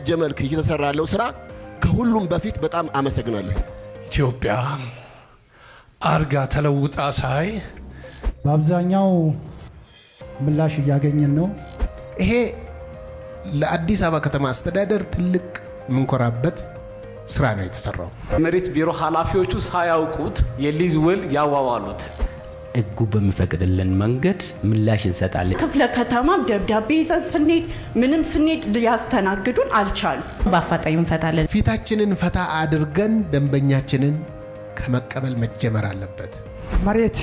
በተደራጀ መልክ እየተሰራ ያለው ስራ ከሁሉም በፊት በጣም አመሰግናለሁ። ኢትዮጵያ አርጋ ተለውጣ ሳይ በአብዛኛው ምላሽ እያገኘን ነው። ይሄ ለአዲስ አበባ ከተማ አስተዳደር ትልቅ ምንኮራበት ስራ ነው የተሰራው። መሬት ቢሮ ኃላፊዎቹ ሳያውቁት የሊዝ ውል ያዋዋሉት ሕጉ በሚፈቅድልን መንገድ ምላሽ እንሰጣለን። ክፍለ ከተማ ደብዳቤ ይዘን ስንሄድ ምንም ስንሄድ ሊያስተናግዱን አልቻሉ። በአፋጣኝ እንፈታለን። ፊታችንን ፈታ አድርገን ደንበኛችንን ከመቀበል መጀመር አለበት። መሬት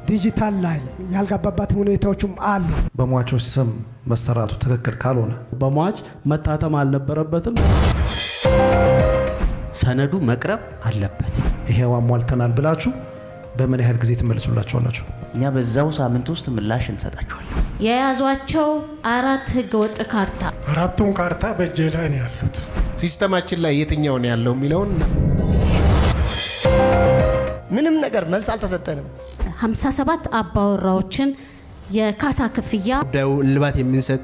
ዲጂታል ላይ ያልገባበት ሁኔታዎችም አሉ። በሟቾች ስም መሰራቱ ትክክል ካልሆነ በሟች መታተም አልነበረበትም። ሰነዱ መቅረብ አለበት። ይሄው አሟልተናል ብላችሁ በምን ያህል ጊዜ ትመልሱላችኋላችሁ? እኛ በዛው ሳምንት ውስጥ ምላሽ እንሰጣችኋለን። የያዟቸው 4 ህገወጥ ካርታ 4ቱም ካርታ በእጄ ላይ ነው ያሉት። ሲስተማችን ላይ የትኛው ነው ያለው የሚለውን ምንም ነገር መልስ አልተሰጠንም። 57 አባወራዎችን የካሳ ክፍያ ጉዳዩ እልባት የምንሰጥ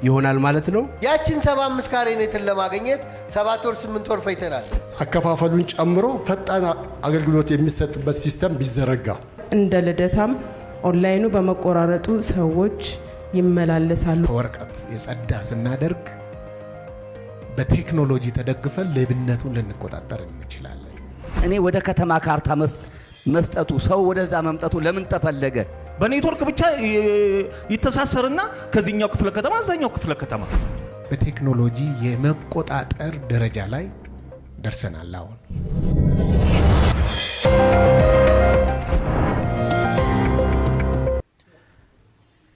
ይሆናል ማለት ነው። ያችን 75 ካሬ ሜትር ለማግኘት 7 ወር 8 ወር ፈይተናል። አከፋፈሉን ጨምሮ ፈጣን አገልግሎት የሚሰጥበት ሲስተም ቢዘረጋ እንደ ልደታም ኦንላይኑ በመቆራረጡ ሰዎች ይመላለሳሉ። ወረቀት የጸዳ ስናደርግ በቴክኖሎጂ ተደግፈን ሌብነቱን ልንቆጣጠር እንችላለን። እኔ ወደ ከተማ ካርታ መስጠቱ ሰው ወደዛ መምጣቱ ለምን ተፈለገ? በኔትወርክ ብቻ ይተሳሰርና ከዚህኛው ክፍለ ከተማ አዛኛው ክፍለ ከተማ በቴክኖሎጂ የመቆጣጠር ደረጃ ላይ ደርሰናል። አሁን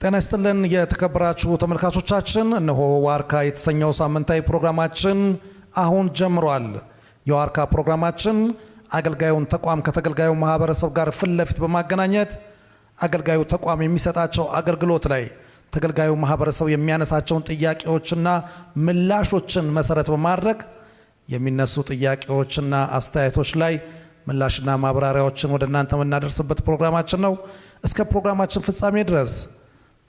ጤና ይስጥልን የተከበራችሁ ተመልካቾቻችን፣ እነሆ ዋርካ የተሰኘው ሳምንታዊ ፕሮግራማችን አሁን ጀምሯል። የዋርካ ፕሮግራማችን አገልጋዩን ተቋም ከተገልጋዩ ማህበረሰብ ጋር ፊት ለፊት በማገናኘት አገልጋዩ ተቋም የሚሰጣቸው አገልግሎት ላይ ተገልጋዩ ማህበረሰብ የሚያነሳቸውን ጥያቄዎችና ምላሾችን መሰረት በማድረግ የሚነሱ ጥያቄዎችና አስተያየቶች ላይ ምላሽና ማብራሪያዎችን ወደ እናንተ የምናደርስበት ፕሮግራማችን ነው። እስከ ፕሮግራማችን ፍጻሜ ድረስ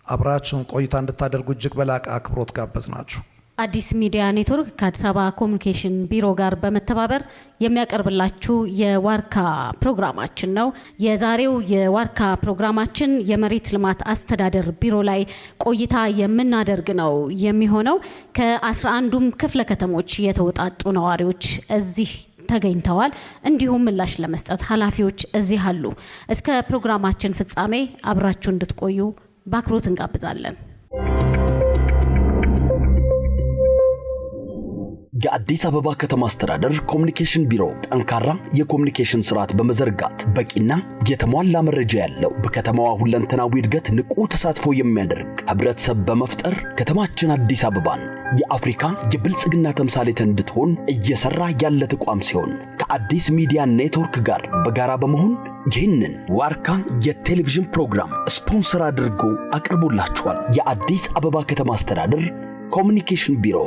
አብራችሁን ቆይታ እንድታደርጉ እጅግ በላቀ አክብሮት ጋበዝናችሁ። አዲስ ሚዲያ ኔትወርክ ከአዲስ አበባ ኮሚኒኬሽን ቢሮ ጋር በመተባበር የሚያቀርብላችሁ የዋርካ ፕሮግራማችን ነው። የዛሬው የዋርካ ፕሮግራማችን የመሬት ልማት አስተዳደር ቢሮ ላይ ቆይታ የምናደርግ ነው የሚሆነው። ከ11ዱም ክፍለ ከተሞች የተውጣጡ ነዋሪዎች እዚህ ተገኝተዋል። እንዲሁም ምላሽ ለመስጠት ኃላፊዎች እዚህ አሉ። እስከ ፕሮግራማችን ፍጻሜ አብራችሁ እንድትቆዩ በአክብሮት እንጋብዛለን። የአዲስ አበባ ከተማ አስተዳደር ኮሚኒኬሽን ቢሮ ጠንካራ የኮሚኒኬሽን ስርዓት በመዘርጋት በቂና የተሟላ መረጃ ያለው በከተማዋ ሁለንተናዊ እድገት ንቁ ተሳትፎ የሚያደርግ ህብረተሰብ በመፍጠር ከተማችን አዲስ አበባን የአፍሪካ የብልጽግና ተምሳሌት እንድትሆን እየሰራ ያለ ተቋም ሲሆን ከአዲስ ሚዲያ ኔትወርክ ጋር በጋራ በመሆን ይህንን ዋርካ የቴሌቪዥን ፕሮግራም ስፖንሰር አድርጎ አቅርቦላችኋል። የአዲስ አበባ ከተማ አስተዳደር ኮሚኒኬሽን ቢሮ።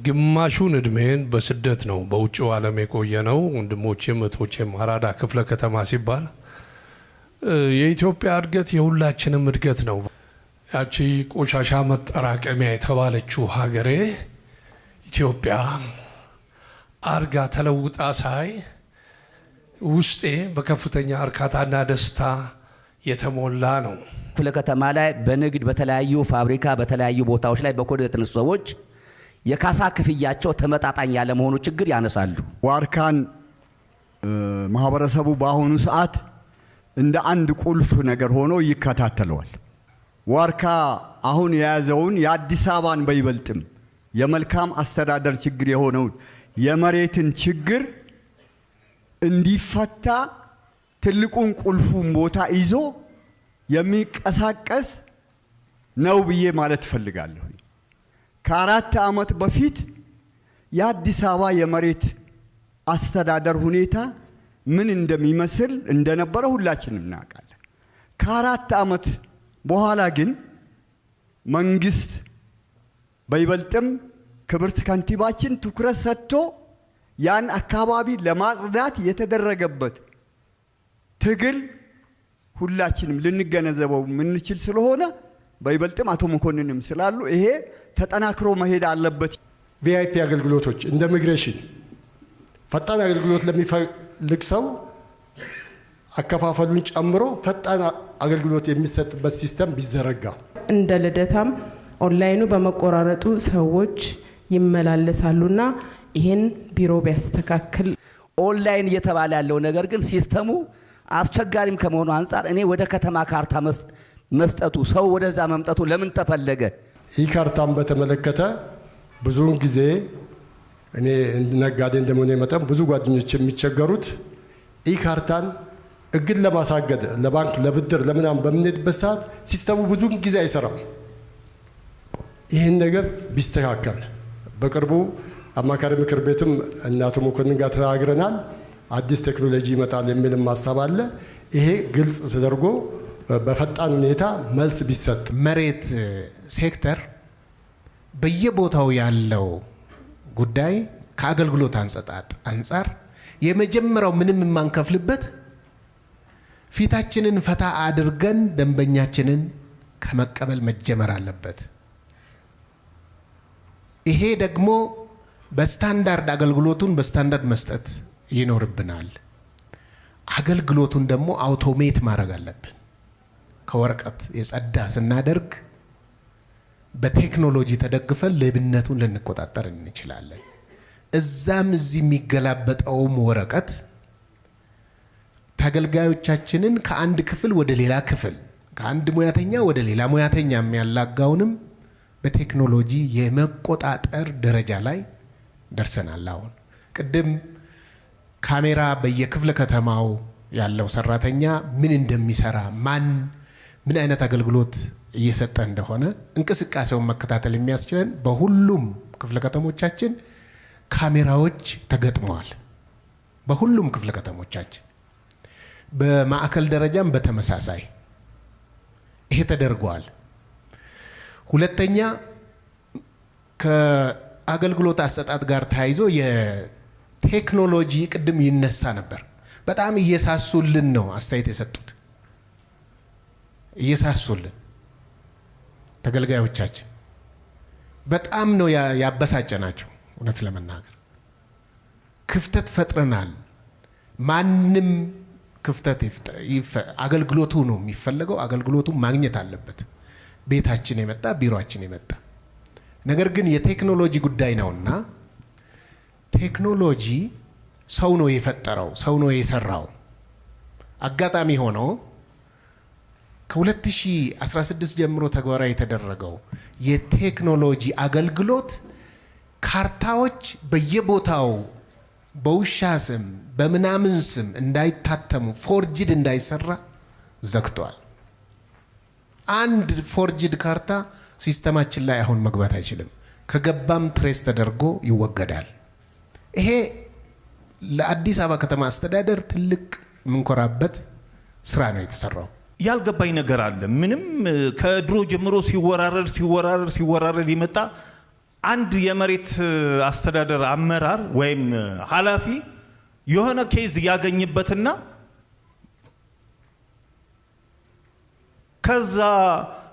ግማሹን እድሜን በስደት ነው በውጭው ዓለም የቆየ ነው። ወንድሞቼም እህቶቼም አራዳ ክፍለ ከተማ ሲባል የኢትዮጵያ እድገት የሁላችንም እድገት ነው። ያቺ ቆሻሻ መጠራቀሚያ የተባለችው ሀገሬ ኢትዮጵያ አርጋ ተለውጣ ሳይ ውስጤ በከፍተኛ እርካታና ደስታ የተሞላ ነው። ክፍለ ከተማ ላይ በንግድ በተለያዩ ፋብሪካ በተለያዩ ቦታዎች ላይ በኮድ የተነሱ ሰዎች የካሳ ክፍያቸው ተመጣጣኝ ያለ መሆኑ ችግር ያነሳሉ። ዋርካን ማህበረሰቡ በአሁኑ ሰዓት እንደ አንድ ቁልፍ ነገር ሆኖ ይከታተለዋል። ዋርካ አሁን የያዘውን የአዲስ አበባን በይበልጥም የመልካም አስተዳደር ችግር የሆነው የመሬትን ችግር እንዲፈታ ትልቁን ቁልፉን ቦታ ይዞ የሚንቀሳቀስ ነው ብዬ ማለት ፈልጋለሁ። ከ4 ዓመት በፊት የአዲስ አበባ የመሬት አስተዳደር ሁኔታ ምን እንደሚመስል እንደነበረ ሁላችንም እናውቃለን። ከ4 ዓመት በኋላ ግን መንግስት በይበልጥም ክብርት ከንቲባችን ትኩረት ሰጥቶ ያን አካባቢ ለማጽዳት የተደረገበት ትግል ሁላችንም ልንገነዘበው ምንችል ስለሆነ በይበልጥም አቶ መኮንንም ስላሉ ይሄ ተጠናክሮ መሄድ አለበት። ቪአይፒ አገልግሎቶች እንደ ኢሚግሬሽን ፈጣን አገልግሎት ለሚፈልግ ሰው አከፋፈሉን ጨምሮ ፈጣን አገልግሎት የሚሰጥበት ሲስተም ቢዘረጋ። እንደ ልደታም ኦንላይኑ በመቆራረጡ ሰዎች ይመላለሳሉና ይሄን ቢሮ ቢያስተካክል። ኦንላይን እየተባለ ያለው ነገር ግን ሲስተሙ አስቸጋሪም ከመሆኑ አንፃር እኔ ወደ ከተማ ካርታ መስጠቱ ሰው ወደዛ መምጣቱ ለምን ተፈለገ? ይህ ካርታን በተመለከተ ብዙውን ጊዜ እኔ ነጋዴ እንደመሆኔ መጠን ብዙ ጓደኞች የሚቸገሩት ይህ ካርታን እግድ ለማሳገድ ለባንክ ለብድር ለምናምን በምንሄድበት ሰዓት ሲስተሙ ብዙውን ጊዜ አይሰራም። ይህን ነገር ቢስተካከል በቅርቡ አማካሪ ምክር ቤትም እና አቶ መኮንን ጋር ተናግረናል። አዲስ ቴክኖሎጂ ይመጣል የሚልም ሀሳብ አለ። ይሄ ግልጽ ተደርጎ በፈጣን ሁኔታ መልስ ቢሰጥ። መሬት ሴክተር በየቦታው ያለው ጉዳይ ከአገልግሎት አንጸጣጥ አንጻር የመጀመሪያው ምንም የማንከፍልበት ፊታችንን ፈታ አድርገን ደንበኛችንን ከመቀበል መጀመር አለበት። ይሄ ደግሞ በስታንዳርድ አገልግሎቱን በስታንዳርድ መስጠት ይኖርብናል። አገልግሎቱን ደግሞ አውቶሜት ማድረግ አለብን። ከወረቀት የጸዳ ስናደርግ በቴክኖሎጂ ተደግፈን ሌብነቱን ልንቆጣጠር እንችላለን። እዛም እዚህ የሚገላበጠውም ወረቀት ተገልጋዮቻችንን ከአንድ ክፍል ወደ ሌላ ክፍል ከአንድ ሙያተኛ ወደ ሌላ ሙያተኛ የሚያላጋውንም በቴክኖሎጂ የመቆጣጠር ደረጃ ላይ ደርሰናል። አሁን ቅድም ካሜራ በየክፍለ ከተማው ያለው ሰራተኛ ምን እንደሚሰራ ምን አይነት አገልግሎት እየሰጠ እንደሆነ እንቅስቃሴውን መከታተል የሚያስችለን በሁሉም ክፍለ ከተሞቻችን ካሜራዎች ተገጥመዋል። በሁሉም ክፍለ ከተሞቻችን በማዕከል ደረጃም በተመሳሳይ ይሄ ተደርጓል። ሁለተኛ ከአገልግሎት አሰጣጥ ጋር ተያይዞ የቴክኖሎጂ ቅድም ይነሳ ነበር። በጣም እየሳሱልን ነው አስተያየት የሰጡት። እየሳሱልን ተገልጋዮቻችን በጣም ነው ያበሳጨናቸው። እውነት ለመናገር ክፍተት ፈጥረናል። ማንም ክፍተት አገልግሎቱ ነው የሚፈልገው። አገልግሎቱ ማግኘት አለበት። ቤታችን የመጣ ቢሮአችን የመጣ ነገር ግን የቴክኖሎጂ ጉዳይ ነውና ቴክኖሎጂ ሰው ነው የፈጠረው፣ ሰው ነው የሰራው። አጋጣሚ ሆኖ ከ2016 ጀምሮ ተግባራዊ የተደረገው የቴክኖሎጂ አገልግሎት ካርታዎች በየቦታው በውሻ ስም በምናምን ስም እንዳይታተሙ ፎርጅድ እንዳይሰራ ዘግቷል። አንድ ፎርጅድ ካርታ ሲስተማችን ላይ አሁን መግባት አይችልም። ከገባም ትሬስ ተደርጎ ይወገዳል። ይሄ ለአዲስ አበባ ከተማ አስተዳደር ትልቅ ምንኮራበት ስራ ነው የተሰራው። ያልገባኝ ነገር አለ። ምንም ከድሮ ጀምሮ ሲወራረድ ይመጣ አንድ የመሬት አስተዳደር አመራር ወይም ኃላፊ የሆነ ኬዝ ያገኝበትና ከዛ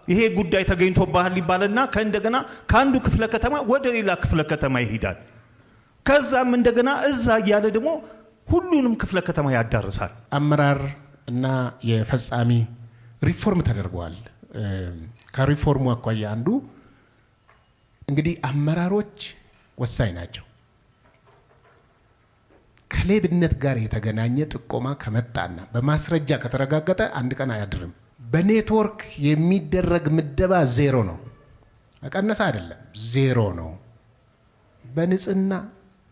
ይሄ ጉዳይ ተገኝቶብሃል ይባልና ከእንደገና ከአንዱ ክፍለ ከተማ ወደ ሌላ ክፍለ ከተማ ይሄዳል። ከዛም እንደገና እዛ እያለ ደግሞ ሁሉንም ክፍለ ከተማ ያዳርሳል። አመራር እና የፈጻሚ ሪፎርም ተደርጓል። ከሪፎርሙ አኳያ አንዱ እንግዲህ አመራሮች ወሳኝ ናቸው። ከሌብነት ጋር የተገናኘ ጥቆማ ከመጣና በማስረጃ ከተረጋገጠ አንድ ቀን አያድርም። በኔትወርክ የሚደረግ ምደባ ዜሮ ነው። ቀነሳ አይደለም፣ ዜሮ ነው። በንጽህና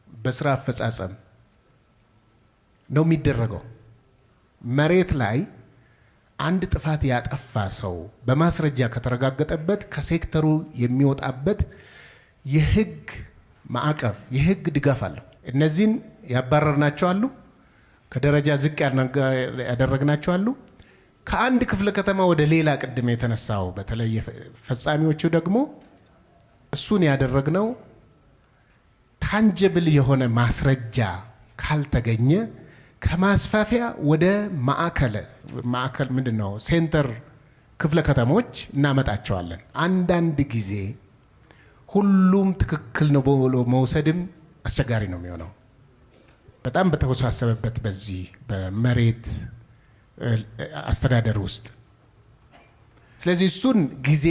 በስራ አፈጻጸም ነው የሚደረገው። መሬት ላይ አንድ ጥፋት ያጠፋ ሰው በማስረጃ ከተረጋገጠበት ከሴክተሩ የሚወጣበት የህግ ማዕቀፍ የህግ ድጋፍ አለው። እነዚህን ያባረርናቸው አሉ፣ ከደረጃ ዝቅ ያደረግናቸው አሉ። ከአንድ ክፍለ ከተማ ወደ ሌላ ቅድም የተነሳው በተለይ ፈጻሚዎቹ ደግሞ እሱን ያደረግነው ታንጀብል የሆነ ማስረጃ ካልተገኘ ከማስፋፊያ ወደ ማዕከል ምንድነው ሴንተር ክፍለ ከተሞች እናመጣቸዋለን። አንዳንድ ጊዜ ሁሉም ትክክል ነው ብሎ መውሰድም አስቸጋሪ ነው የሚሆነው በጣም በተወሳሰበበት በዚህ በመሬት አስተዳደር ውስጥ። ስለዚህ እሱን ጊዜ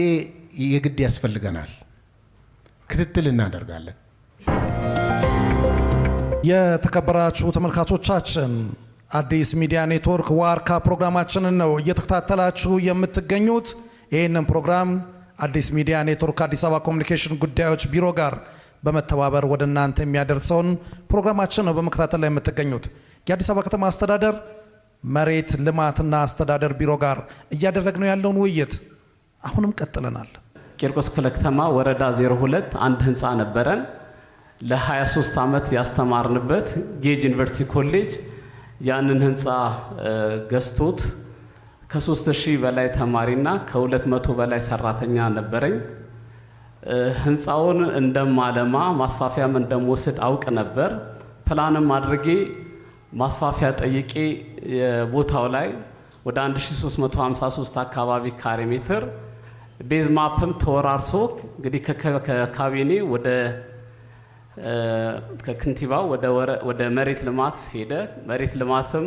የግድ ያስፈልገናል፣ ክትትል እናደርጋለን። የተከበራችሁ ተመልካቾቻችን አዲስ ሚዲያ ኔትወርክ ዋርካ ፕሮግራማችንን ነው እየተከታተላችሁ የምትገኙት። ይህንን ፕሮግራም አዲስ ሚዲያ ኔትወርክ አዲስ አበባ ኮሚኒኬሽን ጉዳዮች ቢሮ ጋር በመተባበር ወደ እናንተ የሚያደርሰውን ፕሮግራማችን ነው በመከታተል ላይ የምትገኙት። የአዲስ አበባ ከተማ አስተዳደር መሬት ልማትና አስተዳደር ቢሮ ጋር እያደረግነው ያለውን ውይይት አሁንም ቀጥለናል። ቂርቆስ ክፍለ ከተማ ወረዳ 02 አንድ ህንፃ ነበረን። ለ23 ዓመት ያስተማርንበት ጌጅ ዩኒቨርሲቲ ኮሌጅ ያንን ህንፃ ገዝቶት ከ3000 በላይ ተማሪና ከ200 በላይ ሰራተኛ ነበረኝ። ህንፃውን እንደማለማ ማስፋፊያም እንደምወስድ አውቅ ነበር። ፕላንም አድርጌ ማስፋፊያ ጠይቄ ቦታው ላይ ወደ 1353 አካባቢ ካሬ ሜትር ቤዝ ማፕም ተወራርሶ እንግዲህ ከካቢኔ ወደ ከከንቲባው ወደ መሬት ልማት ሄደ። መሬት ልማትም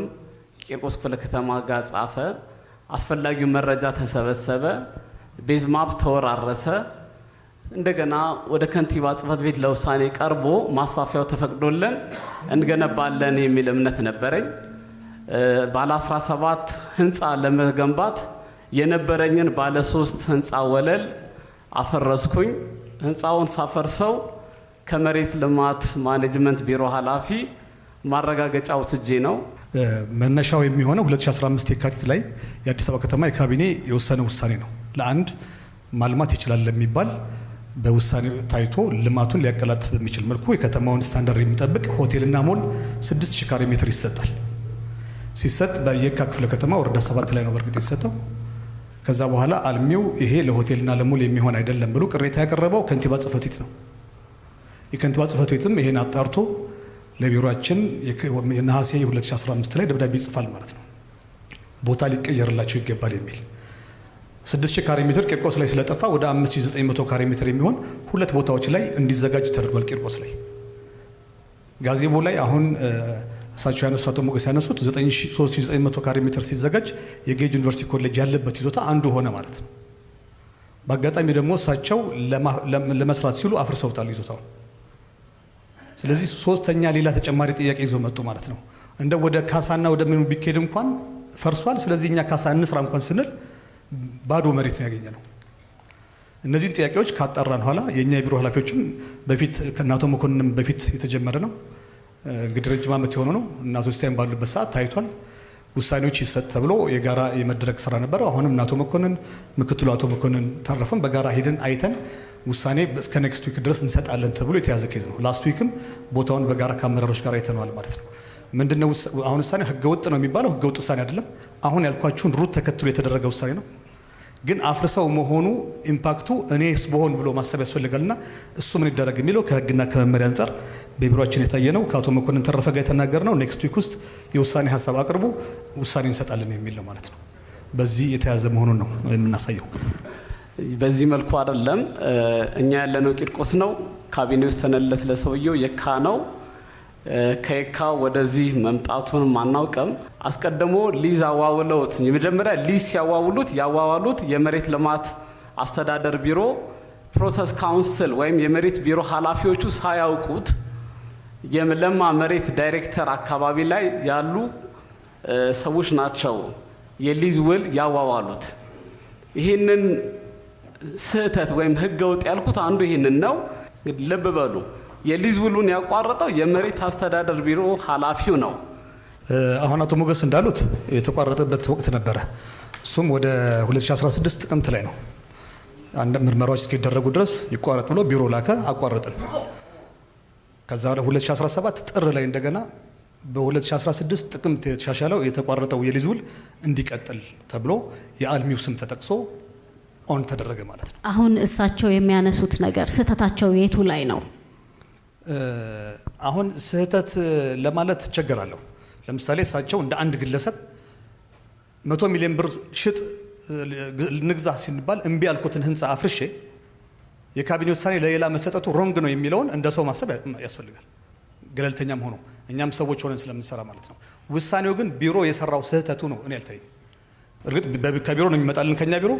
ቂርቆስ ክፍለ ከተማ ጋር ጻፈ። አስፈላጊው መረጃ ተሰበሰበ። ቤዝ ማፕ ተወራረሰ። እንደገና ወደ ከንቲባ ጽፈት ቤት ለውሳኔ ቀርቦ ማስፋፊያው ተፈቅዶልን እንገነባለን የሚል እምነት ነበረኝ። ባለ 17 ህንፃ ለመገንባት የነበረኝን ባለ 3 ህንፃ ወለል አፈረስኩኝ። ህንፃውን ሳፈርሰው ከመሬት ልማት ማኔጅመንት ቢሮ ኃላፊ ማረጋገጫ ወስጄ ነው። መነሻው የሚሆነው 2015 የካቲት ላይ የአዲስ አበባ ከተማ የካቢኔ የወሰነ ውሳኔ ነው። ለአንድ ማልማት ይችላል ለሚባል በውሳኔ ታይቶ ልማቱን ሊያቀላጥፍ በሚችል መልኩ የከተማውን ስታንዳርድ የሚጠብቅ ሆቴልና ሞል 6000 ካሬ ሜትር ይሰጣል። ሲሰጥ በየካ ክፍለ ከተማ ወረዳ 7 ላይ ነው በርግጥ የተሰጠው። ከዛ በኋላ አልሚው ይሄ ለሆቴልና ለሞል የሚሆን አይደለም ብሎ ቅሬታ ያቀረበው ከንቲባ ጽፈት ቤት ነው። የከንቲባ ጽፈት ቤትም ይሄን አጣርቶ ለቢሮአችን የነሐሴ 2015 ላይ ደብዳቤ ይጽፋል ማለት ነው። ቦታ ሊቀየርላቸው ይገባል የሚል 6000 ካሬ ሜትር ቂርቆስ ላይ ስለጠፋ ወደ 5900 ካሬ ሜትር የሚሆን ሁለት ቦታዎች ላይ እንዲዘጋጅ ተደርጓል። ቂርቆስ ላይ ጋዜቦ ላይ አሁን እሳቸው ያነሱት አቶ ሞገስ ያነሱት 3900 ካሬ ሜትር ሲዘጋጅ የጌጅ ዩኒቨርሲቲ ኮሌጅ ያለበት ይዞታ አንዱ ሆነ ማለት ነው። በአጋጣሚ ደግሞ እሳቸው ለመስራት ሲሉ አፍርሰውታል ይዞታው። ስለዚህ ሶስተኛ ሌላ ተጨማሪ ጥያቄ ይዘው መጡ ማለት ነው። እንደ ወደ ካሳና ወደ ምን ቢኬድ እንኳን ፈርሷል። ስለዚህ እኛ ካሳ እንስራ እንኳን ስንል ባዶ መሬት ነው ያገኘነው። እነዚህን ጥያቄዎች ካጣራን ኋላ የኛ የቢሮ ኃላፊዎችም በፊት ከናቶ መኮንንም በፊት የተጀመረ ነው። እንግዲህ ረጅም ዓመት የሆነ ነው። እናቶ ሲሳይም ባሉበት ሰዓት ታይቷል። ውሳኔዎች ይሰጥ ተብሎ የጋራ የመድረክ ስራ ነበር። አሁንም ናቶ መኮንን ምክትሉ አቶ መኮንን ተረፈም በጋራ ሄደን አይተን ውሳኔ እስከ ኔክስት ዊክ ድረስ እንሰጣለን ተብሎ የተያዘ ኬዝ ነው። ላስት ዊክም ቦታውን በጋራ ከአመራሮች ጋር አይተነዋል ማለት ነው። ምንድነው አሁን ውሳኔ ህገወጥ ነው የሚባለው? ህገወጥ ውሳኔ አይደለም። አሁን ያልኳችሁን ሩት ተከትሎ የተደረገ ውሳኔ ነው። ግን አፍርሰው መሆኑ ኢምፓክቱ እኔስ በሆን ብሎ ማሰብ ያስፈልጋልና እሱ ምን ይደረግ የሚለው ከህግና ከመመሪያ አንጻር በቢሮአችን የታየ ነው። ከአቶ መኮንን ተረፈ ጋር የተናገርነው ኔክስት ዊክ ውስጥ የውሳኔ ሀሳብ አቅርቡ ውሳኔ እንሰጣለን የሚል ነው ማለት ነው። በዚህ የተያዘ መሆኑን ነው የምናሳየው። በዚህ መልኩ አይደለም። እኛ ያለነው ቂርቆስ ነው። ካቢኔ ወሰነለት ለሰውየው የካ ነው። ከየካ ወደዚህ መምጣቱን ማናውቀም። አስቀድሞ ሊዝ አዋውለውት የመጀመሪያ ሊዝ ሲያዋውሉት ያዋዋሉት የመሬት ልማት አስተዳደር ቢሮ ፕሮሰስ ካውንስል ወይም የመሬት ቢሮ ኃላፊዎቹ ሳያውቁት የለማ መሬት ዳይሬክተር አካባቢ ላይ ያሉ ሰዎች ናቸው የሊዝ ውል ያዋዋሉት። ይህንን ስህተት ወይም ህገወጥ ያልኩት አንዱ ይህንን ነው። ልብ በሉ። የሊዝ ውሉን ያቋረጠው የመሬት አስተዳደር ቢሮ ኃላፊው ነው። አሁን አቶ ሞገስ እንዳሉት የተቋረጠበት ወቅት ነበረ። እሱም ወደ 2016 ጥቅምት ላይ ነው። አንድ ምርመራዎች እስኪደረጉ ድረስ ይቋረጥ ብሎ ቢሮ ላከ፣ አቋረጥን። ከዛ 2017 ጥር ላይ እንደገና በ2016 ጥቅምት የተሻሻለው የተቋረጠው የሊዝ ውል እንዲቀጥል ተብሎ የአልሚው ስም ተጠቅሶ ኦን ተደረገ ማለት ነው። አሁን እሳቸው የሚያነሱት ነገር ስህተታቸው የቱ ላይ ነው? አሁን ስህተት ለማለት እቸገራለሁ። ለምሳሌ እሳቸው እንደ አንድ ግለሰብ 100 ሚሊዮን ብር ሽጥ ንግዛ ሲባል እምቢ ያልኩትን ህንፃ አፍርሼ የካቢኔ ውሳኔ ለሌላ መሰጠቱ ሮንግ ነው የሚለውን እንደ ሰው ማሰብ ያስፈልጋል። ገለልተኛም ሆኖ እኛም ሰዎች ሆነን ስለምንሰራ ማለት ነው። ውሳኔው ግን ቢሮ የሰራው ስህተቱ ነው እኔ አልታየኝም። እርግጥ ከቢሮ ነው የሚመጣልን ከኛ ቢሮ።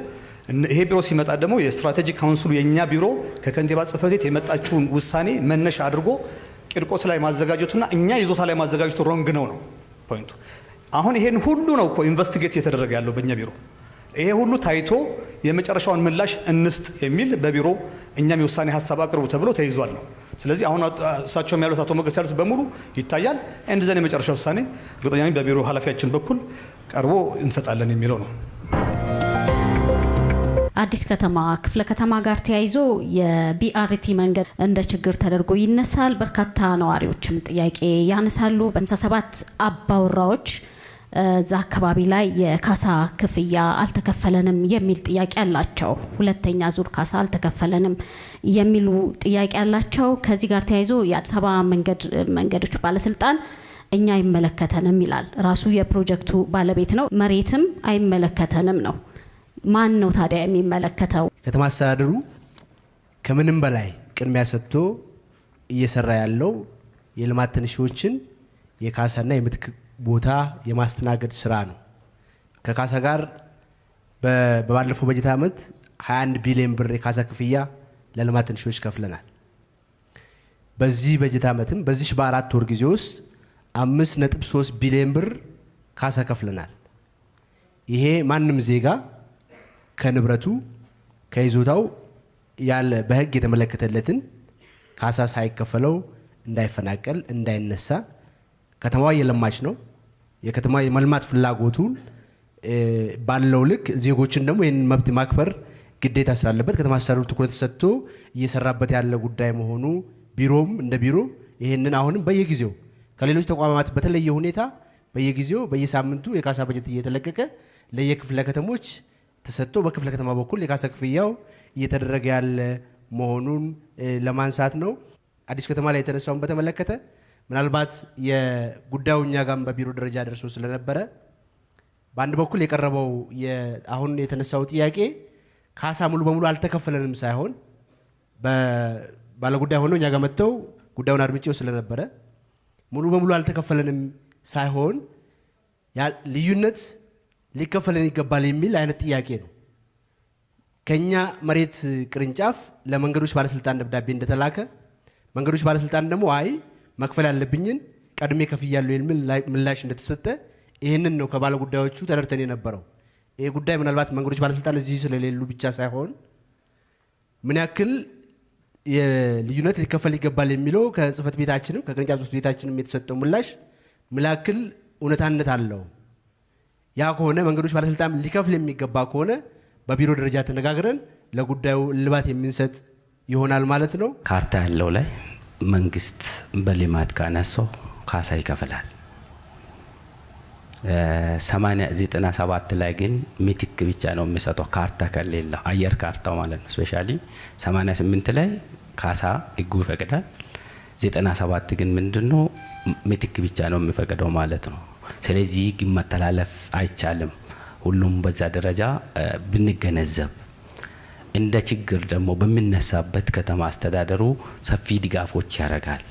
ይሄ ቢሮ ሲመጣ ደግሞ የስትራቴጂክ ካውንስሉ የኛ ቢሮ ከከንቲባ ጽሕፈት ቤት የመጣችውን ውሳኔ መነሻ አድርጎ ቂርቆስ ላይ ማዘጋጀቱና እኛ ይዞታ ላይ ማዘጋጀቱ ሮንግ ነው ፖይንቱ። አሁን ይሄን ሁሉ ነው እኮ ኢንቨስቲጌት እየተደረገ ያለው በእኛ ቢሮ። ይሄ ሁሉ ታይቶ የመጨረሻውን ምላሽ እንስጥ የሚል በቢሮ እኛም የውሳኔ ሀሳብ አቅርቡ ተብሎ ተይዟል ነው። ስለዚህ አሁን እሳቸውም ያሉት አቶ ሞገስ ያሉት በሙሉ ይታያል። እንደዘን የመጨረሻ ውሳኔ እርግጠኛ ነኝ በቢሮ ኃላፊያችን በኩል ቀርቦ እንሰጣለን የሚለው ነው። አዲስ ከተማ ክፍለ ከተማ ጋር ተያይዞ የቢአርቲ መንገድ እንደ ችግር ተደርጎ ይነሳል። በርካታ ነዋሪዎችም ጥያቄ ያነሳሉ። በ57 አባወራዎች እዛ አካባቢ ላይ የካሳ ክፍያ አልተከፈለንም የሚል ጥያቄ አላቸው። ሁለተኛ ዙር ካሳ አልተከፈለንም የሚሉ ጥያቄ አላቸው። ከዚህ ጋር ተያይዞ የአዲስ አበባ መንገዶች ባለስልጣን እኛ አይመለከተንም ይላል። ራሱ የፕሮጀክቱ ባለቤት ነው። መሬትም አይመለከተንም ነው። ማን ነው ታዲያ የሚመለከተው? ከተማ አስተዳደሩ ከምንም በላይ ቅድሚያ ሰጥቶ እየሰራ ያለው የልማት ተነሺዎችን የካሳና የምትክ ቦታ የማስተናገድ ስራ ነው። ከካሳ ጋር በባለፈው በጀት ዓመት 21 ቢሊዮን ብር የካሳ ክፍያ ለልማት ተነሺዎች ከፍለናል። በዚህ በጀት ዓመትም በዚህ በአራት ወር ጊዜ ውስጥ 5.3 ቢሊዮን ብር ካሳ ከፍለናል። ይሄ ማንም ዜጋ ከንብረቱ ከይዞታው ያለ በህግ የተመለከተለትን ካሳ ሳይከፈለው እንዳይፈናቀል እንዳይነሳ ከተማዋ የለማች ነው። የከተማ የመልማት ፍላጎቱን ባለው ልክ ዜጎችን ደግሞ ይህን መብት ማክበር ግዴታ ስላለበት ከተማ አስተዳደሩ ትኩረት ሰጥቶ እየሰራበት ያለ ጉዳይ መሆኑ ቢሮም እንደ ቢሮ ይህንን አሁንም በየጊዜው ከሌሎች ተቋማት በተለየ ሁኔታ በየጊዜው በየሳምንቱ የካሳ በጀት እየተለቀቀ ለየክፍለ ከተሞች ተሰጥቶ በክፍለ ከተማ በኩል የካሳ ክፍያው እየተደረገ ያለ መሆኑን ለማንሳት ነው። አዲስ ከተማ ላይ የተነሳውን በተመለከተ ምናልባት የጉዳዩ እኛ ጋር በቢሮ ደረጃ ደርሶ ስለነበረ በአንድ በኩል የቀረበው አሁን የተነሳው ጥያቄ ካሳ ሙሉ በሙሉ አልተከፈለንም ሳይሆን ባለጉዳይ ሆኖ እኛ ጋር መጥተው ጉዳዩን አድምጬው ስለነበረ ሙሉ በሙሉ አልተከፈለንም ሳይሆን ልዩነት ሊከፈለን ይገባል የሚል አይነት ጥያቄ ነው። ከኛ መሬት ቅርንጫፍ ለመንገዶች ባለስልጣን ደብዳቤ እንደተላከ መንገዶች ባለስልጣን ደግሞ አይ መክፈል ያለብኝን ቀድሜ ከፍያለሁ የሚል ምላሽ እንደተሰጠ ይሄንን ነው ከባለ ጉዳዮቹ ተደርተን የነበረው። ይሄ ጉዳይ ምናልባት መንገዶች ባለስልጣን እዚህ ስለሌሉ ብቻ ሳይሆን ምን ያክል የልዩነት ሊከፈል ይገባል የሚለው ከጽህፈት ቤታችንም ከቅርንጫፍ ጽህፈት ቤታችንም የተሰጠው ምላሽ ምን ያክል እውነታነት አለው። ያ ከሆነ መንገዶች ባለስልጣን ሊከፍል የሚገባ ከሆነ በቢሮ ደረጃ ተነጋግረን ለጉዳዩ እልባት የምንሰጥ ይሆናል ማለት ነው። ካርታ ያለው ላይ መንግስት በልማት ካነሳው ካሳ ይከፍላል። 97 ላይ ግን ምትክ ብቻ ነው የሚሰጠው ካርታ ከሌለው አየር ካርታው ማለት ነው። ስፔሻሊ 88 ላይ ካሳ ህጉ ይፈቅዳል። 97 ግን ምንድነው ምትክ ብቻ ነው የሚፈቅደው ማለት ነው። ስለዚህ ግን መተላለፍ አይቻልም። ሁሉም በዛ ደረጃ ብንገነዘብ እንደ ችግር ደግሞ በሚነሳበት ከተማ አስተዳደሩ ሰፊ ድጋፎች ያደርጋል።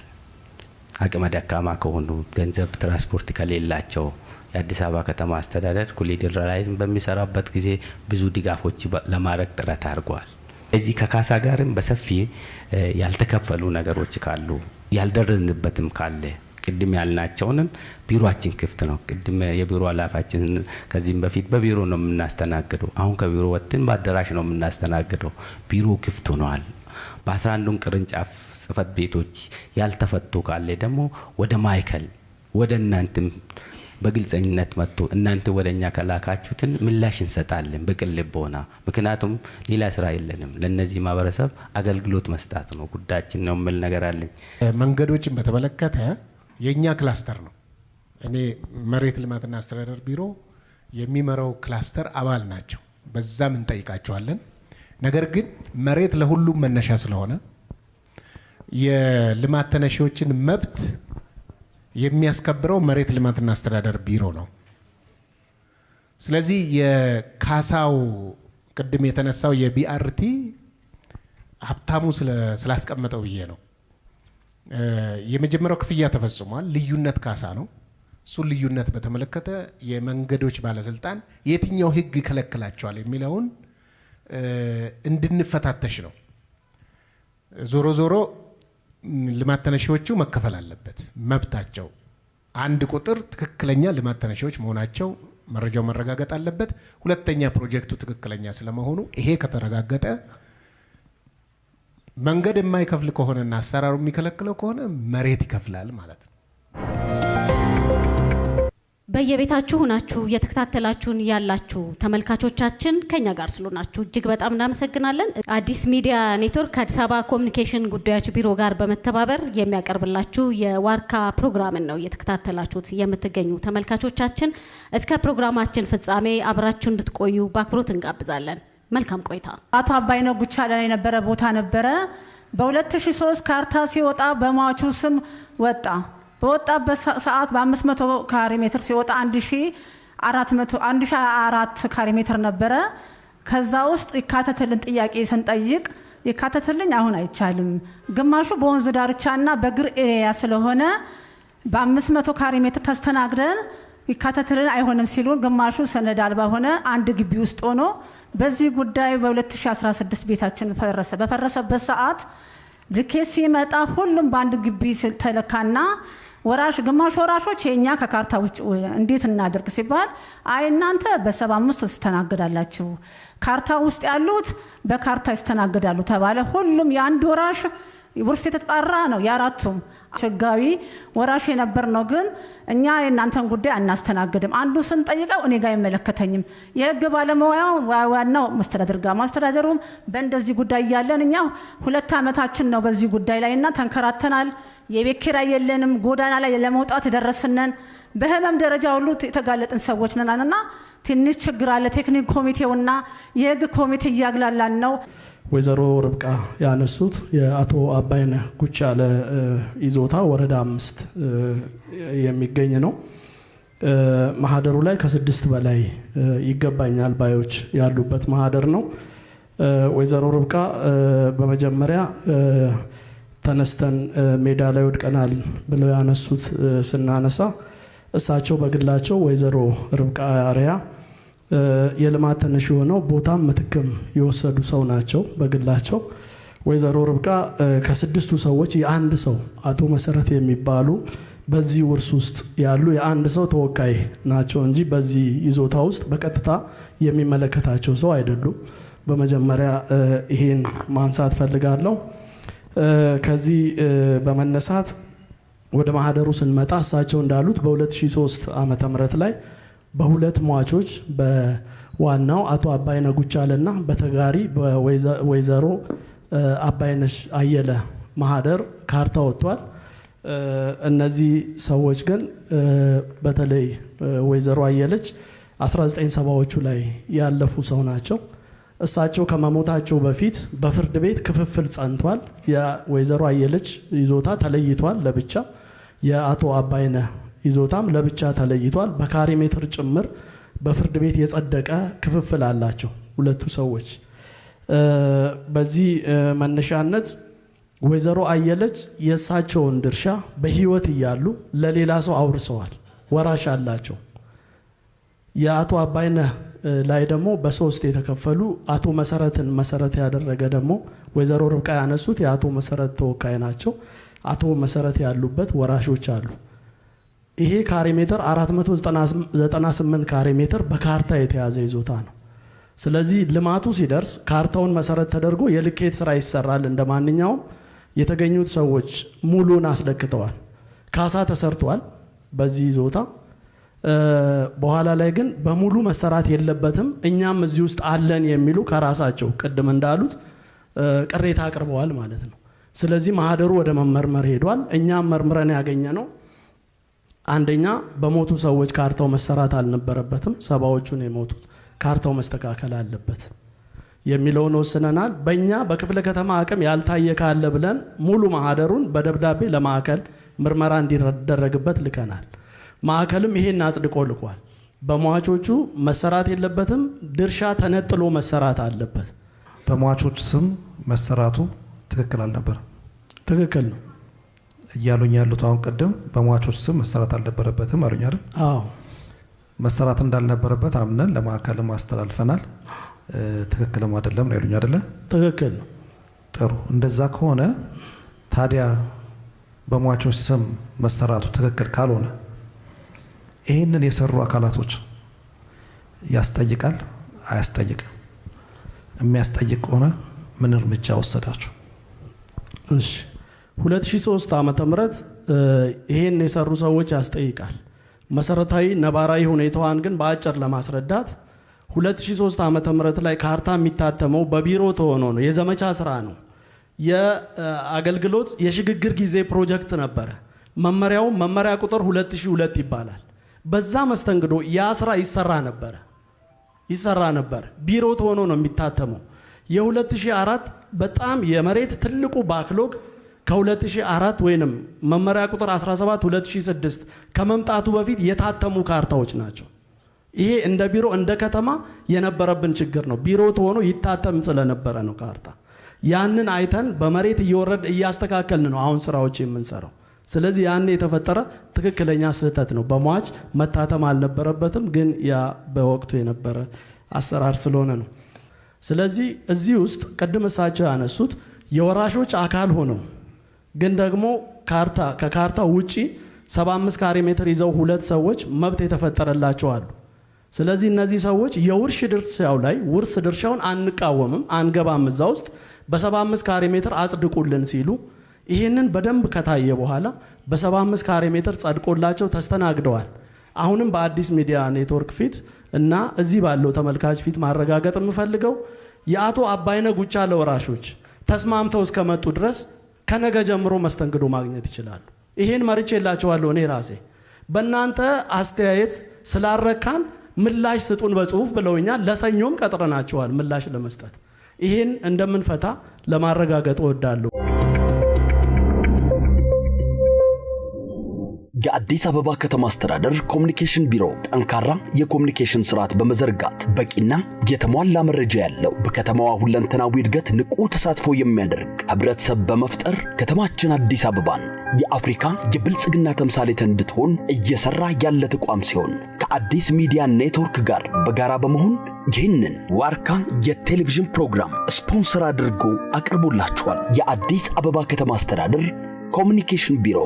አቅመ ደካማ ከሆኑ ገንዘብ ትራንስፖርት ከሌላቸው የአዲስ አበባ ከተማ አስተዳደር ኮሪደር ላይ በሚሰራበት ጊዜ ብዙ ድጋፎች ለማድረግ ጥረት አድርጓል። እዚህ ከካሳ ጋርም በሰፊ ያልተከፈሉ ነገሮች ካሉ ያልደረስንበትም ካለ ቅድም ያልናቸውንም ቢሮአችን ክፍት ነው። ቅድም የቢሮ ኃላፊያችን ከዚህም በፊት በቢሮ ነው የምናስተናግደው። አሁን ከቢሮ ወጥተን በአዳራሽ ነው የምናስተናግደው። ቢሮ ክፍት ሆኗል። በ11ዱም ቅርንጫፍ ጽህፈት ቤቶች ያልተፈቱ ካለ ደግሞ ወደ ማይከል ወደ እናንተም በግልጸኝነት መጥቶ እናንተ ወደኛ ከላካችሁትን ምላሽ እንሰጣለን በቅን ልቦና። ምክንያቱም ሌላ ስራ የለንም። ለነዚህ ማህበረሰብ አገልግሎት መስጠት ነው ጉዳያችን ነው የሚል ነገር አለኝ። መንገዶችን በተመለከተ የኛ ክላስተር ነው። እኔ መሬት ልማትና አስተዳደር ቢሮ የሚመራው ክላስተር አባል ናቸው። በዛም እንጠይቃቸዋለን። ነገር ግን መሬት ለሁሉም መነሻ ስለሆነ የልማት ተነሺዎችን መብት የሚያስከብረው መሬት ልማትና አስተዳደር ቢሮ ነው። ስለዚህ የካሳው ቅድም የተነሳው የቢአርቲ ሀብታሙ ስላስቀመጠው ብዬ ነው። የመጀመሪያው ክፍያ ተፈጽሟል። ልዩነት ካሳ ነው። እሱን ልዩነት በተመለከተ የመንገዶች ባለስልጣን የትኛው ህግ ይከለክላቸዋል የሚለውን እንድንፈታተሽ ነው። ዞሮ ዞሮ ልማት ተነሺዎቹ መከፈል አለበት፣ መብታቸው። አንድ ቁጥር ትክክለኛ ልማት ተነሺዎች መሆናቸው መረጃው መረጋገጥ አለበት። ሁለተኛ ፕሮጀክቱ ትክክለኛ ስለመሆኑ ይሄ ከተረጋገጠ መንገድ የማይከፍል ከሆነና አሰራሩ የሚከለክለው ከሆነ መሬት ይከፍላል ማለት ነው። በየቤታችሁ ሆናችሁ የተከታተላችሁን ያላችሁ ተመልካቾቻችን ከኛ ጋር ስለሆናችሁ እጅግ በጣም እናመሰግናለን። አዲስ ሚዲያ ኔትወርክ ከአዲስ አበባ ኮሚኒኬሽን ጉዳዮች ቢሮ ጋር በመተባበር የሚያቀርብላችሁ የዋርካ ፕሮግራምን ነው እየተከታተላችሁት የምትገኙ ተመልካቾቻችን። እስከ ፕሮግራማችን ፍጻሜ አብራችሁ እንድትቆዩ በአክብሮት እንጋብዛለን። መልካም ቆይታ። አቶ አባይነህ ጉቻለ የነበረ ቦታ ነበረ። በ2003 ካርታ ሲወጣ በሟቹ ስም ወጣ። በወጣበት ሰዓት በ500 ካሬ ሜትር ሲወጣ 1004 ካሬ ሜትር ነበረ። ከዛ ውስጥ ይካተትልን ጥያቄ ስንጠይቅ ይካተትልኝ አሁን አይቻልም፣ ግማሹ በወንዝ ዳርቻና በግር ኤሪያ ስለሆነ በ500 ካሬ ሜትር ተስተናግደን ይካተትልን አይሆንም ሲሉን፣ ግማሹ ሰነድ አልባ ሆነ አንድ ግቢ ውስጥ ሆኖ በዚህ ጉዳይ በ2016 ቤታችን ፈረሰ። በፈረሰበት ሰዓት ልኬት ሲመጣ ሁሉም በአንድ ግቢ ተለካና ወራሽ ግማሽ ወራሾች የኛ ከካርታ ውጭ እንዴት እናደርግ ሲባል አይ እናንተ በ75 ተስተናግዳላችሁ፣ ካርታ ውስጥ ያሉት በካርታ ይስተናግዳሉ ተባለ። ሁሉም የአንድ ወራሽ ውርስ የተጣራ ነው። የአራቱም ሸጋዊ ወራሽ የነበር ነው። ግን እኛ የእናንተን ጉዳይ አናስተናግድም። አንዱ ስንጠይቀው እኔ ጋር አይመለከተኝም፣ የህግ ባለሙያው ዋናው መስተዳድር ጋር፣ ማስተዳደሩም በእንደዚህ ጉዳይ ያለን እኛ 2 ዓመታችን ነው በዚህ ጉዳይ ላይና ተንከራተናል። የቤት ኪራይ የለንም፣ ጎዳና ላይ ለመውጣት የደረስነን በህመም ደረጃ ሁሉ የተጋለጥን ሰዎች ነንና ትንሽ ችግር አለ። ቴክኒክ ኮሚቴውና የህግ ኮሚቴ እያግላላን ነው። ወይዘሮ ርብቃ ያነሱት የአቶ አባይነህ ጉቻለ ይዞታ ወረዳ 5 የሚገኝ ነው። ማህደሩ ላይ ከ6 በላይ ይገባኛል ባዮች ያሉበት ማህደር ነው። ወይዘሮ ርብቃ በመጀመሪያ ተነስተን ሜዳ ላይ ወድቀናል ብለው ያነሱት ስናነሳ እሳቸው በግላቸው ወይዘሮ ርብቃ አሪያ የልማት ተነሽ ሆነው ቦታም ምትክም የወሰዱ ሰው ናቸው በግላቸው። ወይዘሮ ርብቃ ከ6ቱ ሰዎች የአንድ ሰው አቶ መሰረት የሚባሉ በዚህ ውርስ ውስጥ ያሉ የአንድ ሰው ተወካይ ናቸው እንጂ በዚህ ይዞታ ውስጥ በቀጥታ የሚመለከታቸው ሰው አይደሉም። በመጀመሪያ ይሄን ማንሳት ፈልጋለሁ። ከዚህ በመነሳት ወደ ማህደሩ ስንመጣ እሳቸው እንዳሉት በ2003 ዓመተ ምህረት ላይ በሁለት ሟቾች በዋናው አቶ አባይነህ ጉቻለና በተጋሪ በወይዘሮ አባይነሽ አየለ ማህደር ካርታ ወጥቷል። እነዚህ ሰዎች ግን በተለይ ወይዘሮ አየለች 1970ዎቹ ላይ ያለፉ ሰው ናቸው። እሳቸው ከመሞታቸው በፊት በፍርድ ቤት ክፍፍል ጸንቷል። የወይዘሮ አየለች ይዞታ ተለይቷል ለብቻ፣ የአቶ አባይነህ ይዞታም ለብቻ ተለይቷል። በካሬ ሜትር ጭምር በፍርድ ቤት የጸደቀ ክፍፍል አላቸው ሁለቱ ሰዎች። በዚህ መነሻነት ወይዘሮ አየለች የእሳቸውን ድርሻ በህይወት እያሉ ለሌላ ሰው አውርሰዋል፣ ወራሽ አላቸው። የአቶ አባይነህ ላይ ደግሞ በ3 የተከፈሉ አቶ መሰረትን መሰረት ያደረገ ደግሞ ወይዘሮ ርብቃ ያነሱት የአቶ መሰረት ተወካይ ናቸው። አቶ መሰረት ያሉበት ወራሾች አሉ። ይሄ ካሬ ሜትር 498 ካሬ ሜትር በካርታ የተያዘ ይዞታ ነው። ስለዚህ ልማቱ ሲደርስ ካርታውን መሰረት ተደርጎ የልኬት ስራ ይሰራል። እንደማንኛውም የተገኙት ሰዎች ሙሉን አስለክተዋል። ካሳ ተሰርቷል በዚህ ይዞታ። በኋላ ላይ ግን በሙሉ መሰራት የለበትም እኛም እዚህ ውስጥ አለን የሚሉ ከራሳቸው ቅድም እንዳሉት ቅሬታ አቅርበዋል ማለት ነው። ስለዚህ ማህደሩ ወደ መመርመር ሄዷል። እኛም መርምረን ያገኘ ነው አንደኛ በሞቱ ሰዎች ካርታው መሰራት አልነበረበትም፣ ሰባዎቹን የሞቱት ካርታው መስተካከል አለበት የሚለውን ወስነናል። በእኛ በክፍለ ከተማ አቅም ያልታየ ካለ ብለን ሙሉ ማህደሩን በደብዳቤ ለማዕከል ምርመራ እንዲደረግበት ልከናል። ማዕከልም ይሄን አጽድቆ ልኳል። በሟቾቹ መሰራት የለበትም። ድርሻ ተነጥሎ መሰራት አለበት። በሟቾች ስም መሰራቱ ትክክል አልነበረም። ትክክል ነው እያሉኝ ያሉት አሁን ቀደም በሟቾች ስም መሰራት አልነበረበትም አሉኝ አይደል? አዎ መሰራት እንዳልነበረበት አምነን ለማዕከልም አስተላልፈናል። ትክክልም አይደለም ነው ያሉኝ አይደለ? ትክክል ነው። ጥሩ። እንደዛ ከሆነ ታዲያ በሟቾች ስም መሰራቱ ትክክል ካልሆነ ይህንን የሰሩ አካላቶች ያስጠይቃል አያስጠይቅም? የሚያስጠይቅ ከሆነ ምን እርምጃ ወሰዳችሁ? እሺ 2003 ዓመተ ምህረት ይሄን የሰሩ ሰዎች ያስጠይቃል። መሰረታዊ ነባራዊ ሁኔታዋን ግን በአጭር ለማስረዳት 2003 ዓመተ ምህረት ላይ ካርታ የሚታተመው በቢሮ ተሆኖ ነው። የዘመቻ ስራ ነው። የአገልግሎት የሽግግር ጊዜ ፕሮጀክት ነበረ። መመሪያው መመሪያ ቁጥር 2002 ይባላል። በዛ መስተንግዶ ያ ስራ ይሰራ ነበር። ቢሮ ተሆኖ ነው የሚታተመው። የ2004 በጣም የመሬት ትልቁ ባክሎግ ከ2004 ወይንም መመሪያ ቁጥር 17 2006 ከመምጣቱ በፊት የታተሙ ካርታዎች ናቸው። ይሄ እንደ ቢሮ እንደ ከተማ የነበረብን ችግር ነው። ቢሮ ተሆኖ ይታተም ስለነበረ ነው ካርታ። ያንን አይተን በመሬት እየወረድ እያስተካከልን ነው አሁን ስራዎች የምንሰራው። ስለዚህ ያን የተፈጠረ ትክክለኛ ስህተት ነው። በሟች መታተም አልነበረበትም፣ ግን ያ በወቅቱ የነበረ አሰራር ስለሆነ ነው። ስለዚህ እዚህ ውስጥ ቅድም እሳቸው ያነሱት የወራሾች አካል ሆነው ግን ደግሞ ከካርታ ውጪ 75 ካሬ ሜትር ይዘው ሁለት ሰዎች መብት የተፈጠረላቸው አሉ። ስለዚህ እነዚህ ሰዎች የውርሽ ድርሻው ላይ ውርስ ድርሻውን አንቃወምም አንገባም እዛ ውስጥ በ75 ካሬ ሜትር አጽድቁልን ሲሉ ይህንን በደንብ ከታየ በኋላ በ75 ካሬ ሜትር ጸድቆላቸው ተስተናግደዋል። አሁንም በአዲስ ሚዲያ ኔትወርክ ፊት እና እዚህ ባለው ተመልካች ፊት ማረጋገጥ የምፈልገው የአቶ አባይነ ጉቻ ለወራሾች ተስማምተው እስከመጡ ድረስ ከነገ ጀምሮ መስተንግዶ ማግኘት ይችላሉ። ይሄን መርጬላቸዋለሁ እኔ ራሴ። በእናንተ አስተያየት ስላረካን ምላሽ ስጡን በጽሁፍ ብለውኛል። ለሰኞም ቀጥረናቸዋል ምላሽ ለመስጠት። ይሄን እንደምንፈታ ለማረጋገጥ እወዳለሁ። የአዲስ አበባ ከተማ አስተዳደር ኮሙኒኬሽን ቢሮ ጠንካራ የኮሙኒኬሽን ስርዓት በመዘርጋት በቂና የተሟላ መረጃ ያለው በከተማዋ ሁለንተናዊ እድገት ንቁ ተሳትፎ የሚያደርግ ህብረተሰብ በመፍጠር ከተማችን አዲስ አበባን የአፍሪካ የብልጽግና ተምሳሌት እንድትሆን እየሰራ ያለ ተቋም ሲሆን ከአዲስ ሚዲያ ኔትወርክ ጋር በጋራ በመሆን ይህንን ዋርካ የቴሌቪዥን ፕሮግራም ስፖንሰር አድርጎ አቅርቦላችኋል። የአዲስ አበባ ከተማ አስተዳደር ኮሙኒኬሽን ቢሮ።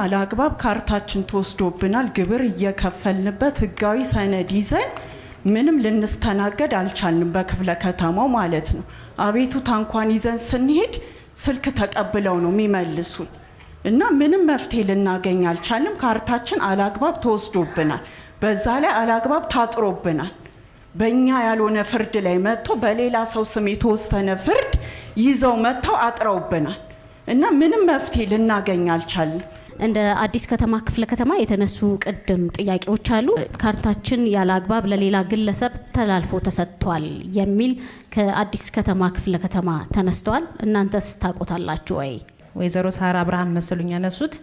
አላግባብ ካርታችን ተወስዶብናል፣ ግብር እየከፈልንበት ህጋዊ ሰነድ ይዘን ምንም ልንስተናገድ አልቻልንም። በክፍለ ከተማው ማለት ነው። አቤቱታ እንኳን ይዘን ስንሄድ ስልክ ተቀብለው ነው የሚመልሱን እና ምንም መፍትሄ ልናገኝ አልቻልንም። ካርታችን አላግባብ ተወስዶብናል። በዛ ላይ አላግባብ ታጥሮብናል። በእኛ ያልሆነ ፍርድ ላይ መጥቶ በሌላ ሰው ስም የተወሰነ ፍርድ ይዘው መጥተው አጥረውብናል እና ምንም መፍትሄ ልናገኝ አልቻልንም። እንደ አዲስ ከተማ ክፍለ ከተማ የተነሱ ቅድም ጥያቄዎች አሉ። ካርታችን ያለ አግባብ ለሌላ ግለሰብ ተላልፎ ተሰጥቷል የሚል ከአዲስ ከተማ ክፍለ ከተማ ተነስተዋል። እናንተስ ታቆታላችሁ ወይ? ወይዘሮ ሳራ አብርሃም መስሉኝ ያነሱት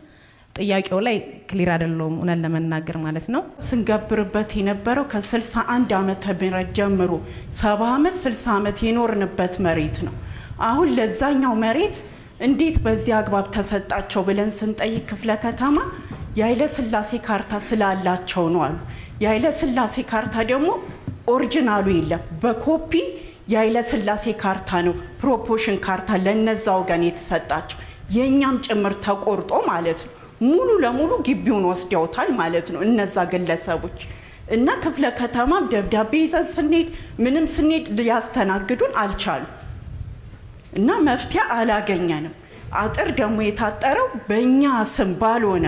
ጥያቄው ላይ ክሊር አይደለም ኡነን ለመናገር ማለት ነው። ስንገብርበት የነበረው ከ61 ዓመተ ምህረት ጀምሮ 70 ዓመት 60 ዓመት የኖርንበት መሬት ነው። አሁን ለዛኛው መሬት እንዴት በዚህ አግባብ ተሰጣቸው ብለን ስንጠይቅ ክፍለ ከተማ የኃይለ ሥላሴ ካርታ ስላላቸው ነው አሉ። የኃይለ ሥላሴ ካርታ ደግሞ ኦሪጂናሉ የለም፣ በኮፒ የኃይለ ሥላሴ ካርታ ነው ፕሮፖርሽን ካርታ ለነዛ ወገን የተሰጣቸው የኛም ጭምር ተቆርጦ ማለት ነው። ሙሉ ለሙሉ ግቢውን ወስደውታል ማለት ነው እነዛ ግለሰቦች እና ክፍለ ከተማም ደብዳቤ ይዘን ስንሄድ ምንም ስንሄድ ሊያስተናግዱን አልቻሉ እና መፍትሄ አላገኘንም። አጥር ደግሞ የታጠረው በእኛ ስም ባልሆነ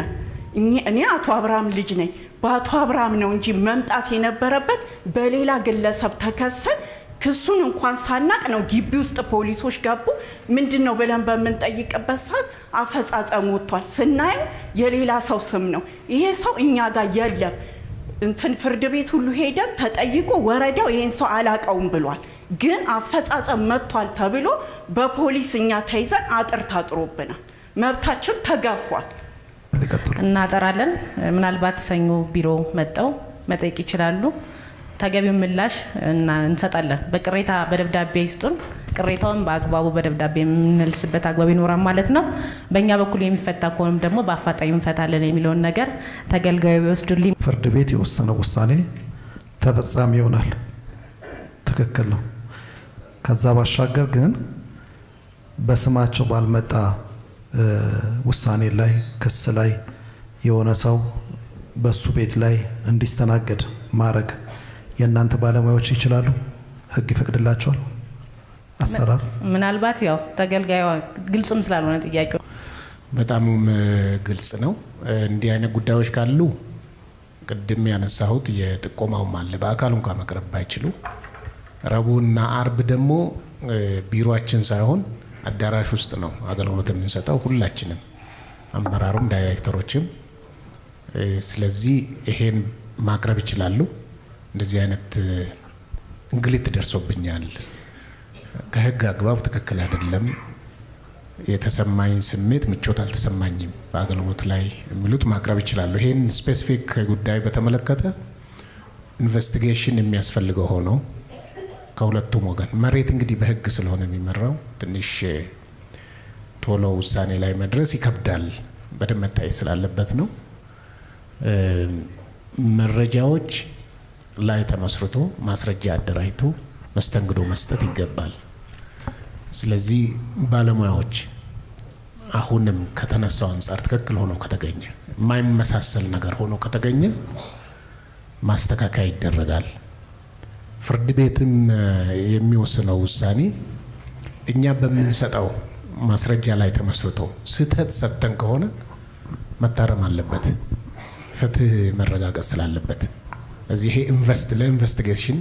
እኔ አቶ አብርሃም ልጅ ነኝ፣ በአቶ አብርሃም ነው እንጂ መምጣት የነበረበት በሌላ ግለሰብ ተከሰን ክሱን እንኳን ሳናቅ ነው ግቢ ውስጥ ፖሊሶች ገቡ። ምንድነው ብለን በመንጠይቅበት ሰዓት አፈጻጸም ወጥቷል። ስናየው የሌላ ሰው ስም ነው። ይሄ ሰው እኛ ጋር የለም። እንትን ፍርድ ቤት ሁሉ ሄደን ተጠይቆ ወረዳው ይሄን ሰው አላቀውም ብሏል። ግን አፈጻጸም መጥቷል ተብሎ በፖሊስ እኛ ተይዘን አጥር ታጥሮብናል። መብታችን ተገፏል። እናጠራለን። ምናልባት ሰኞ ቢሮ መጣው መጠየቅ ይችላሉ። ተገቢው ምላሽ እንሰጣለን። በቅሬታ በደብዳቤ ይስጡን። ቅሬታውን በአግባቡ በደብዳቤ የምንልስበት አግባብ ይኖራል ማለት ነው። በእኛ በኩል የሚፈታ ከሆነም ደግሞ በአፋጣኝ እንፈታለን የሚለውን ነገር ተገልጋዩ ቢወስዱልኝ። ፍርድ ቤት የወሰነው ውሳኔ ተፈጻሚ ይሆናል። ትክክል ነው። ከዛ ባሻገር ግን በስማቸው ባልመጣ ውሳኔ ላይ ክስ ላይ የሆነ ሰው በሱ ቤት ላይ እንዲስተናገድ ማድረግ የእናንተ ባለሙያዎች ይችላሉ? ህግ ይፈቅድላቸዋል? አሰራር ምናልባት ያው ተገልጋዩ ግልጽም ስላልሆነ ጥያቄው በጣም ግልጽ ነው። እንዲህ አይነት ጉዳዮች ካሉ ቅድም ያነሳሁት የጥቆማውም አለ። በአካል እንኳን መቅረብ ባይችሉ ረቡዕና አርብ ደግሞ ቢሮአችን ሳይሆን አዳራሽ ውስጥ ነው አገልግሎት የምንሰጠው ሁላችንም፣ አመራሩም ዳይሬክተሮችም። ስለዚህ ይሄን ማቅረብ ይችላሉ። እንደዚህ አይነት እንግልት ደርሶብኛል፣ ከህግ አግባብ ትክክል አይደለም፣ የተሰማኝ ስሜት ምቾት አልተሰማኝም በአገልግሎት ላይ የሚሉት ማቅረብ ይችላሉ። ይሄን ስፔሲፊክ ጉዳይ በተመለከተ ኢንቨስቲጌሽን የሚያስፈልገው ሆኖ ከሁለቱም ወገን መሬት እንግዲህ በህግ ስለሆነ የሚመራው ትንሽ ቶሎ ውሳኔ ላይ መድረስ ይከብዳል፣ በደንብ መታየት ስላለበት ነው። መረጃዎች ላይ ተመስርቶ ማስረጃ አደራጅቶ መስተንግዶ መስጠት ይገባል። ስለዚህ ባለሙያዎች አሁንም ከተነሳው አንጻር ትክክል ሆኖ ከተገኘ የማይመሳሰል ነገር ሆኖ ከተገኘ ማስተካከያ ይደረጋል። ፍርድ ቤትም የሚወስነው ውሳኔ እኛ በምንሰጠው ማስረጃ ላይ ተመስርቶ ስህተት ሰጥተን ከሆነ መታረም አለበት፣ ፍትህ መረጋገጥ ስላለበት። እዚህ ይሄ ለኢንቨስቲጌሽን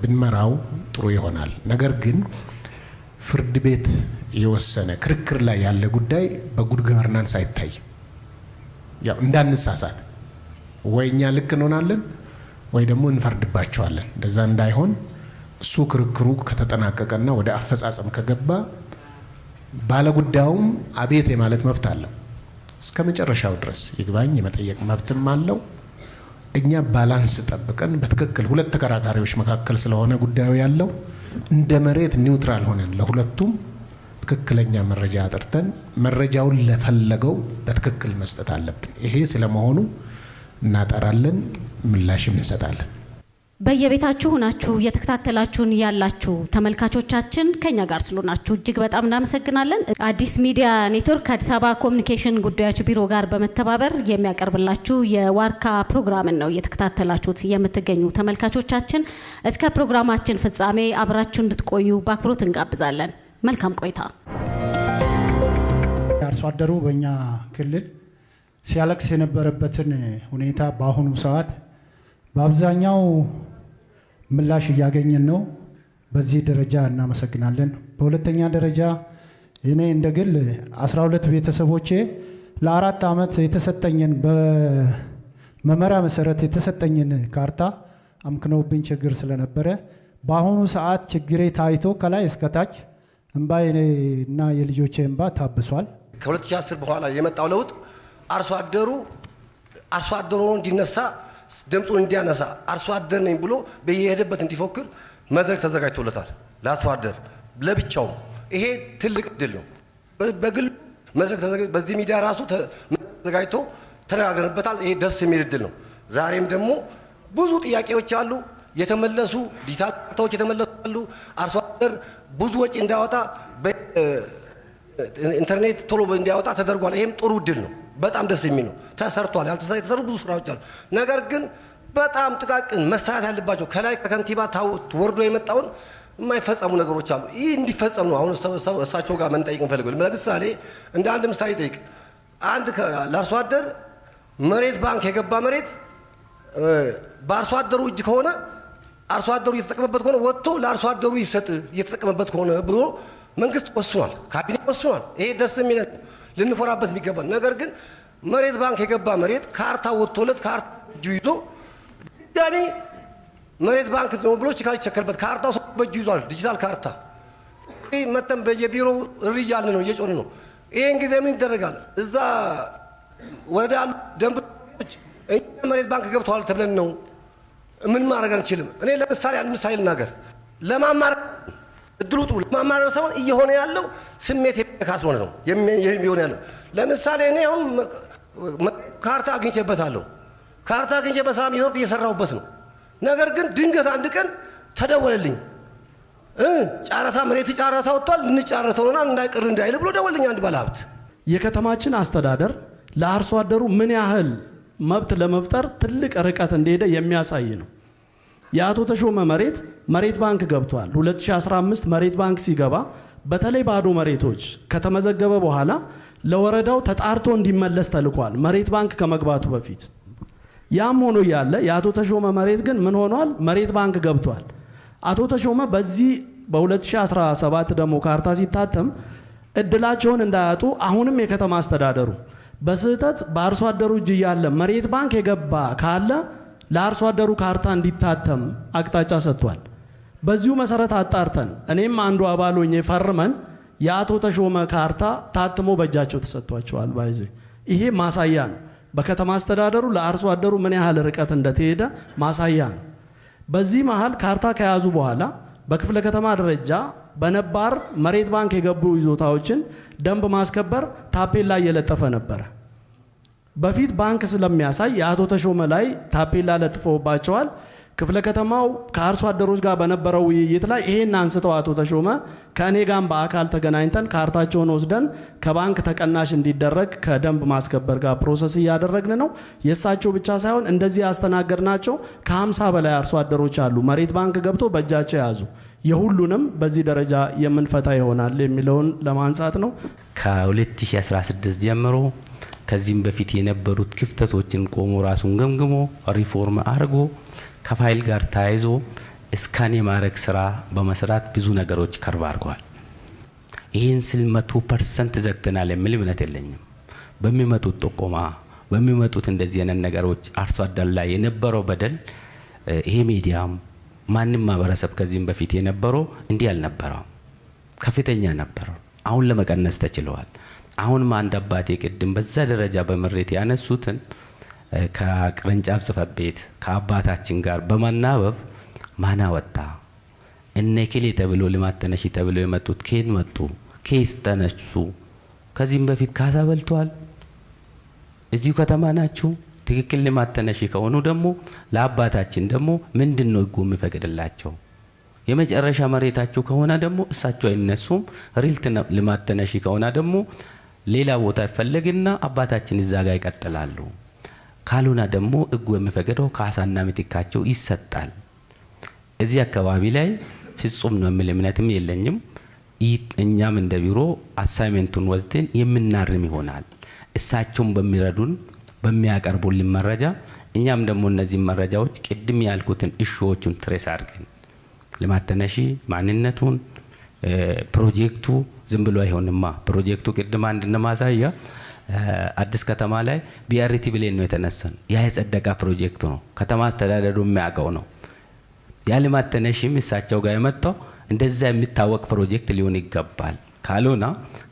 ብንመራው ጥሩ ይሆናል። ነገር ግን ፍርድ ቤት የወሰነ ክርክር ላይ ያለ ጉዳይ በጉድ ገቨርናንስ አይታይ። ያው እንዳንሳሳት ወይ እኛ ልክ እንሆናለን ወይ ደግሞ እንፈርድባቸዋለን። እንደዛ እንዳይሆን እሱ ክርክሩ ከተጠናቀቀና ወደ አፈጻጸም ከገባ ባለጉዳዩም አቤት የማለት መብት አለው። እስከ መጨረሻው ድረስ ይግባኝ የመጠየቅ መብትም አለው። እኛ ባላንስ ጠብቀን በትክክል ሁለት ተከራካሪዎች መካከል ስለሆነ ጉዳዩ ያለው እንደ መሬት ኒውትራል ሆነን ለሁለቱም ትክክለኛ መረጃ አጥርተን መረጃውን ለፈለገው በትክክል መስጠት አለብን። ይሄ ስለመሆኑ እናጠራለን፣ ምላሽም እንሰጣለን። በየቤታችሁ ሆናችሁ እየተከታተላችሁን ያላችሁ ተመልካቾቻችን ከኛ ጋር ስለሆናችሁ እጅግ በጣም እናመሰግናለን። አዲስ ሚዲያ ኔትወርክ ከአዲስ አበባ ኮሚኒኬሽን ጉዳዮች ቢሮ ጋር በመተባበር የሚያቀርብላችሁ የዋርካ ፕሮግራምን ነው እየተከታተላችሁት የምትገኙ ተመልካቾቻችን። እስከ ፕሮግራማችን ፍጻሜ አብራችሁ እንድትቆዩ በአክብሮት እንጋብዛለን። መልካም ቆይታ። አርሶ አደሩ በእኛ ክልል ሲያለቅስ የነበረበትን ሁኔታ በአሁኑ ሰዓት በአብዛኛው ምላሽ እያገኘን ነው። በዚህ ደረጃ እናመሰግናለን። በሁለተኛ ደረጃ እኔ እንደግል 12 ቤተሰቦቼ ለ4 ዓመት የተሰጠኝን በመመሪያ መሰረት የተሰጠኝን ካርታ አምክነውብኝ ችግር ስለነበረ በአሁኑ ሰዓት ችግሬ ታይቶ ከላይ እስከታች እንባዬና የልጆቼ እንባ ታብሷል። ከ2010 በኋላ የመጣው ለውጥ አርሶ አደሩ እንዲነሳ ድምፁን እንዲያነሳ አርሶ አደር ነኝ ብሎ በየሄደበት እንዲፎክር መድረክ ተዘጋጅቶለታል። ለአርሶ አደር ለብቻው ይሄ ትልቅ እድል ነው። በግል መድረክ ተዘጋጅቶ በዚህ ሚዲያ ራሱ ተዘጋጅቶ ተነጋግረንበታል። ይሄ ደስ የሚል እድል ነው። ዛሬም ደግሞ ብዙ ጥያቄዎች አሉ የተመለሱ ዲጂታል የተመለሱ አሉ። አርሶ አደር ብዙ ወጪ እንዳወጣ ኢንተርኔት ቶሎ እንዲያወጣ ተደርጓል። ይሄም ጥሩ እድል ነው። በጣም ደስ የሚል ነው። ተሰርቷል። የተሰሩ ብዙ ስራዎች አሉ። ነገር ግን በጣም ጥቃቅን መሰራት ያለባቸው ከላይ ከከንቲባ ወርዶ የመጣውን የማይፈጸሙ ነገሮች አሉ። ይህ እንዲፈጸም ነው አሁን እሳቸው ጋር መንጠይቅ እንፈልገው። ለምሳሌ እንደ አንድ ምሳሌ ጠይቅ። አንድ ለአርሶ አደር መሬት ባንክ የገባ መሬት በአርሶ አደሩ እጅ ከሆነ አርሶ አደሩ እየተጠቀመበት ከሆነ ወጥቶ ለአርሶ አደሩ ይሰጥ እየተጠቀመበት ከሆነ ብሎ መንግስት ወስኗል፣ ካቢኔ ወስኗል። ይሄ ደስ የሚል ልንኮራበት የሚገባ ነገር ግን መሬት ባንክ የገባ መሬት ካርታ ወጥቶለት ካርታ እጁ ይዞ ድጋሜ መሬት ባንክ ነው ብሎ ችካል ይቸከልበት ካርታው ሰው በእጁ ይዟል። ዲጂታል ካርታ መተን በየቢሮው እያልን ነው እየጮን ነው። ይሄን ጊዜ ምን ይደረጋል? እዛ ወረዳ ያሉ ደንበኞች እኛ መሬት ባንክ ገብተዋል ተብለን ነው ምን ማድረግ አንችልም። እኔ ለምሳሌ አንድ ምሳሌ ልናገር። ለማማረር እድሉ ጥሩ ለማማረር ሳይሆን እየሆነ ያለው ስሜት የሚነካስ ሆነ ነው የሚሆነ ያለው። ለምሳሌ እኔ አሁን ካርታ አግኝቼበታለሁ። ካርታ አግኝቼ በሰላም እየሰራሁበት ነው። ነገር ግን ድንገት አንድ ቀን ተደወለልኝ። ጨረታ መሬት ጨረታ ወጥቷል እንጫረተውና እንዳይቀር እንዳይል ብሎ ደወለልኝ አንድ ባለሀብት። የከተማችን አስተዳደር ለአርሶ አደሩ ምን ያህል መብት ለመፍጠር ትልቅ ርቀት እንደሄደ የሚያሳይ ነው። የአቶ ተሾመ መሬት ባንክ ገብቷል። 2015 መሬት ባንክ ሲገባ በተለይ ባዶ መሬቶች ከተመዘገበ በኋላ ለወረዳው ተጣርቶ እንዲመለስ ተልኳል፣ መሬት ባንክ ከመግባቱ በፊት። ያም ሆኖ ያለ የአቶ ተሾመ መሬት ግን ምን ሆኗል? መሬት ባንክ ገብቷል። አቶ ተሾመ በዚህ በ2017 ደግሞ ካርታ ሲታተም እድላቸውን እንዳያጡ አሁንም የከተማ አስተዳደሩ በስህተት በአርሶ አደሩ እጅ ያለ መሬት ባንክ የገባ ካለ ለአርሶ አደሩ ካርታ እንዲታተም አቅጣጫ ሰጥቷል። በዚሁ መሰረት አጣርተን እኔም አንዱ አባል ሆኜ ፈርመን የአቶ ተሾመ ካርታ ታትሞ በእጃቸው ተሰጥቷቸዋል። ባይዘ ይሄ ማሳያ ነው። በከተማ አስተዳደሩ ለአርሶ አደሩ ምን ያህል ርቀት እንደተሄደ ማሳያ ነው። በዚህ መሃል ካርታ ከያዙ በኋላ በክፍለ ከተማ ደረጃ በነባር መሬት ባንክ የገቡ ይዞታዎችን ደንብ ማስከበር ታፔላ እየለጠፈ ነበረ። በፊት ባንክ ስለሚያሳይ የአቶ ተሾመ ላይ ታፔላ ለጥፈውባቸዋል። ክፍለ ከተማው ከአርሶ አደሮች ጋር በነበረው ውይይት ላይ ይሄን አንስተው አቶ ተሾመ ከእኔ ጋር በአካል ተገናኝተን ካርታቸውን ወስደን ከባንክ ተቀናሽ እንዲደረግ ከደንብ ማስከበር ጋር ፕሮሰስ እያደረግን ነው። የእሳቸው ብቻ ሳይሆን እንደዚህ ያስተናገድናቸው ከ50 በላይ አርሶ አደሮች አሉ መሬት ባንክ ገብቶ በእጃቸው የያዙ። የሁሉንም በዚህ ደረጃ የምንፈታ ይሆናል የሚለውን ለማንሳት ነው። ከ2016 ጀምሮ ከዚህም በፊት የነበሩት ክፍተቶችን ቆሞ ራሱን ገምግሞ ሪፎርም አድርጎ ከፋይል ጋር ተያይዞ እስካን የማድረግ ስራ በመስራት ብዙ ነገሮች ከርብ አድርገዋል። ይህን ስል 100% ዘግተናል የሚል እምነት የለኝም። በሚመጡት ጥቆማ በሚመጡት እንደዚህ አይነት ነገሮች አርሶ አደር ላይ የነበረው በደል ይሄ ሚዲያም ማንም ማህበረሰብ ከዚህም በፊት የነበረው እንዲህ አልነበረው፣ ከፍተኛ ነበረው። አሁን ለመቀነስ ተችሏል። አሁን አንድ አባቴ ቅድም በዛ ደረጃ በምሬት ያነሱትን ከቅርንጫፍ ጽሕፈት ቤት ከአባታችን ጋር በመናበብ ማና ወጣ እነ ከሌ ተብሎ ልማት ተነሺ ተብሎ የመጡት ከየት መጡ? ከየት ተነሱ? ከዚህም በፊት ካሳ በልቷል። እዚሁ ከተማ ናችሁ። ትክክል ልማት ተነሺ ከሆኑ ደግሞ ለአባታችን ደግሞ ምንድነው ህጉ የሚፈቅድላቸው? የመጨረሻ መሬታቸው ከሆነ ደግሞ እሳቸው አይነሱም። ሪልት ልማት ተነሺ ከሆነ ደግሞ ሌላ ቦታ ይፈለግና አባታችን እዛ ጋር ይቀጥላሉ። ካልሆነ ደግሞ ህጉ የሚፈቅደው ካሳና ምትካቸው ይሰጣል። እዚህ አካባቢ ላይ ፍጹም ነው የሚል እምነትም የለኝም። እኛም እንደ ቢሮ አሳይመንቱን ወስደን የምናርም ይሆናል። እሳቸውም በሚረዱን በሚያቀርቡልን መረጃ እኛም ደግሞ እነዚህ መረጃዎች ቅድም ያልኩትን እሹዎቹን ትሬስ አድርገን ልማት ተነሺ ማንነቱን ፕሮጀክቱ ዝም ብሎ አይሆንማ። ፕሮጀክቱ ቅድም አንድ ማሳያ አዲስ ከተማ ላይ ቢአርቲ ብሌን ነው የተነሳን። ያ የጸደቀ ፕሮጀክት ነው። ከተማ አስተዳደሩ የሚያውቀው ነው። ያ ልማት ተነሺም እሳቸው ጋር የመጣው እንደዛ የሚታወቅ ፕሮጀክት ሊሆን ይገባል። ካልሆነ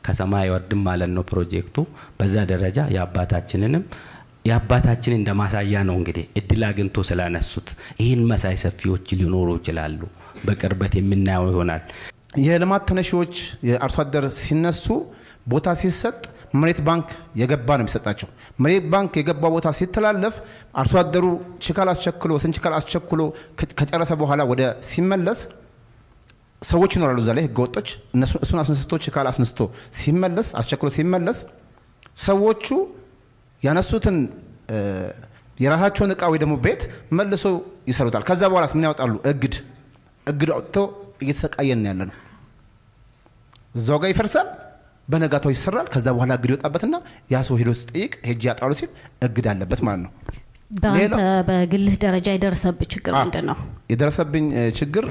ከሰማይ ወርድም ማለት ነው ፕሮጀክቱ። በዛ ደረጃ የአባታችን እንደ ማሳያ ነው እንግዲህ እድል አግኝቶ ስላነሱት። ይህን መሳይ ሰፊዎች ሊኖሩ ይችላሉ። በቅርበት የምናየው ይሆናል። የልማት ተነሺዎች የአርሶ አደር ሲነሱ ቦታ ሲሰጥ መሬት ባንክ የገባ ነው የሚሰጣቸው። መሬት ባንክ የገባ ቦታ ሲተላለፍ አርሶ አደሩ ችካል አስቸክሎ ስንችካል አስቸክሎ ከጨረሰ በኋላ ወደ ሲመለስ ሰዎች ይኖራሉ እዛ ላይ ህገወጦች። እሱን አስነስቶ ችካል አስነስቶ ሲመለስ አስቸክሎ ሲመለስ ሰዎቹ ያነሱትን የራሳቸውን እቃ ወይ ደግሞ ቤት መልሶ ይሰሩታል። ከዛ በኋላ ምን ያወጣሉ? እግድ አውጥተው እየተሰቃየን ያለ ነው። እዛው ጋር ይፈርሳል፣ በነጋታው ይሰራል። ከዛ በኋላ እግድ ይወጣበትና ያ ሰው ሄዶ ሲጠይቅ ሄጄ ያጥራሉ ሲል እግድ አለበት ማለት ነው። በአንተ በግልህ ደረጃ የደረሰብህ ችግር ምንድን ነው? የደረሰብኝ ችግር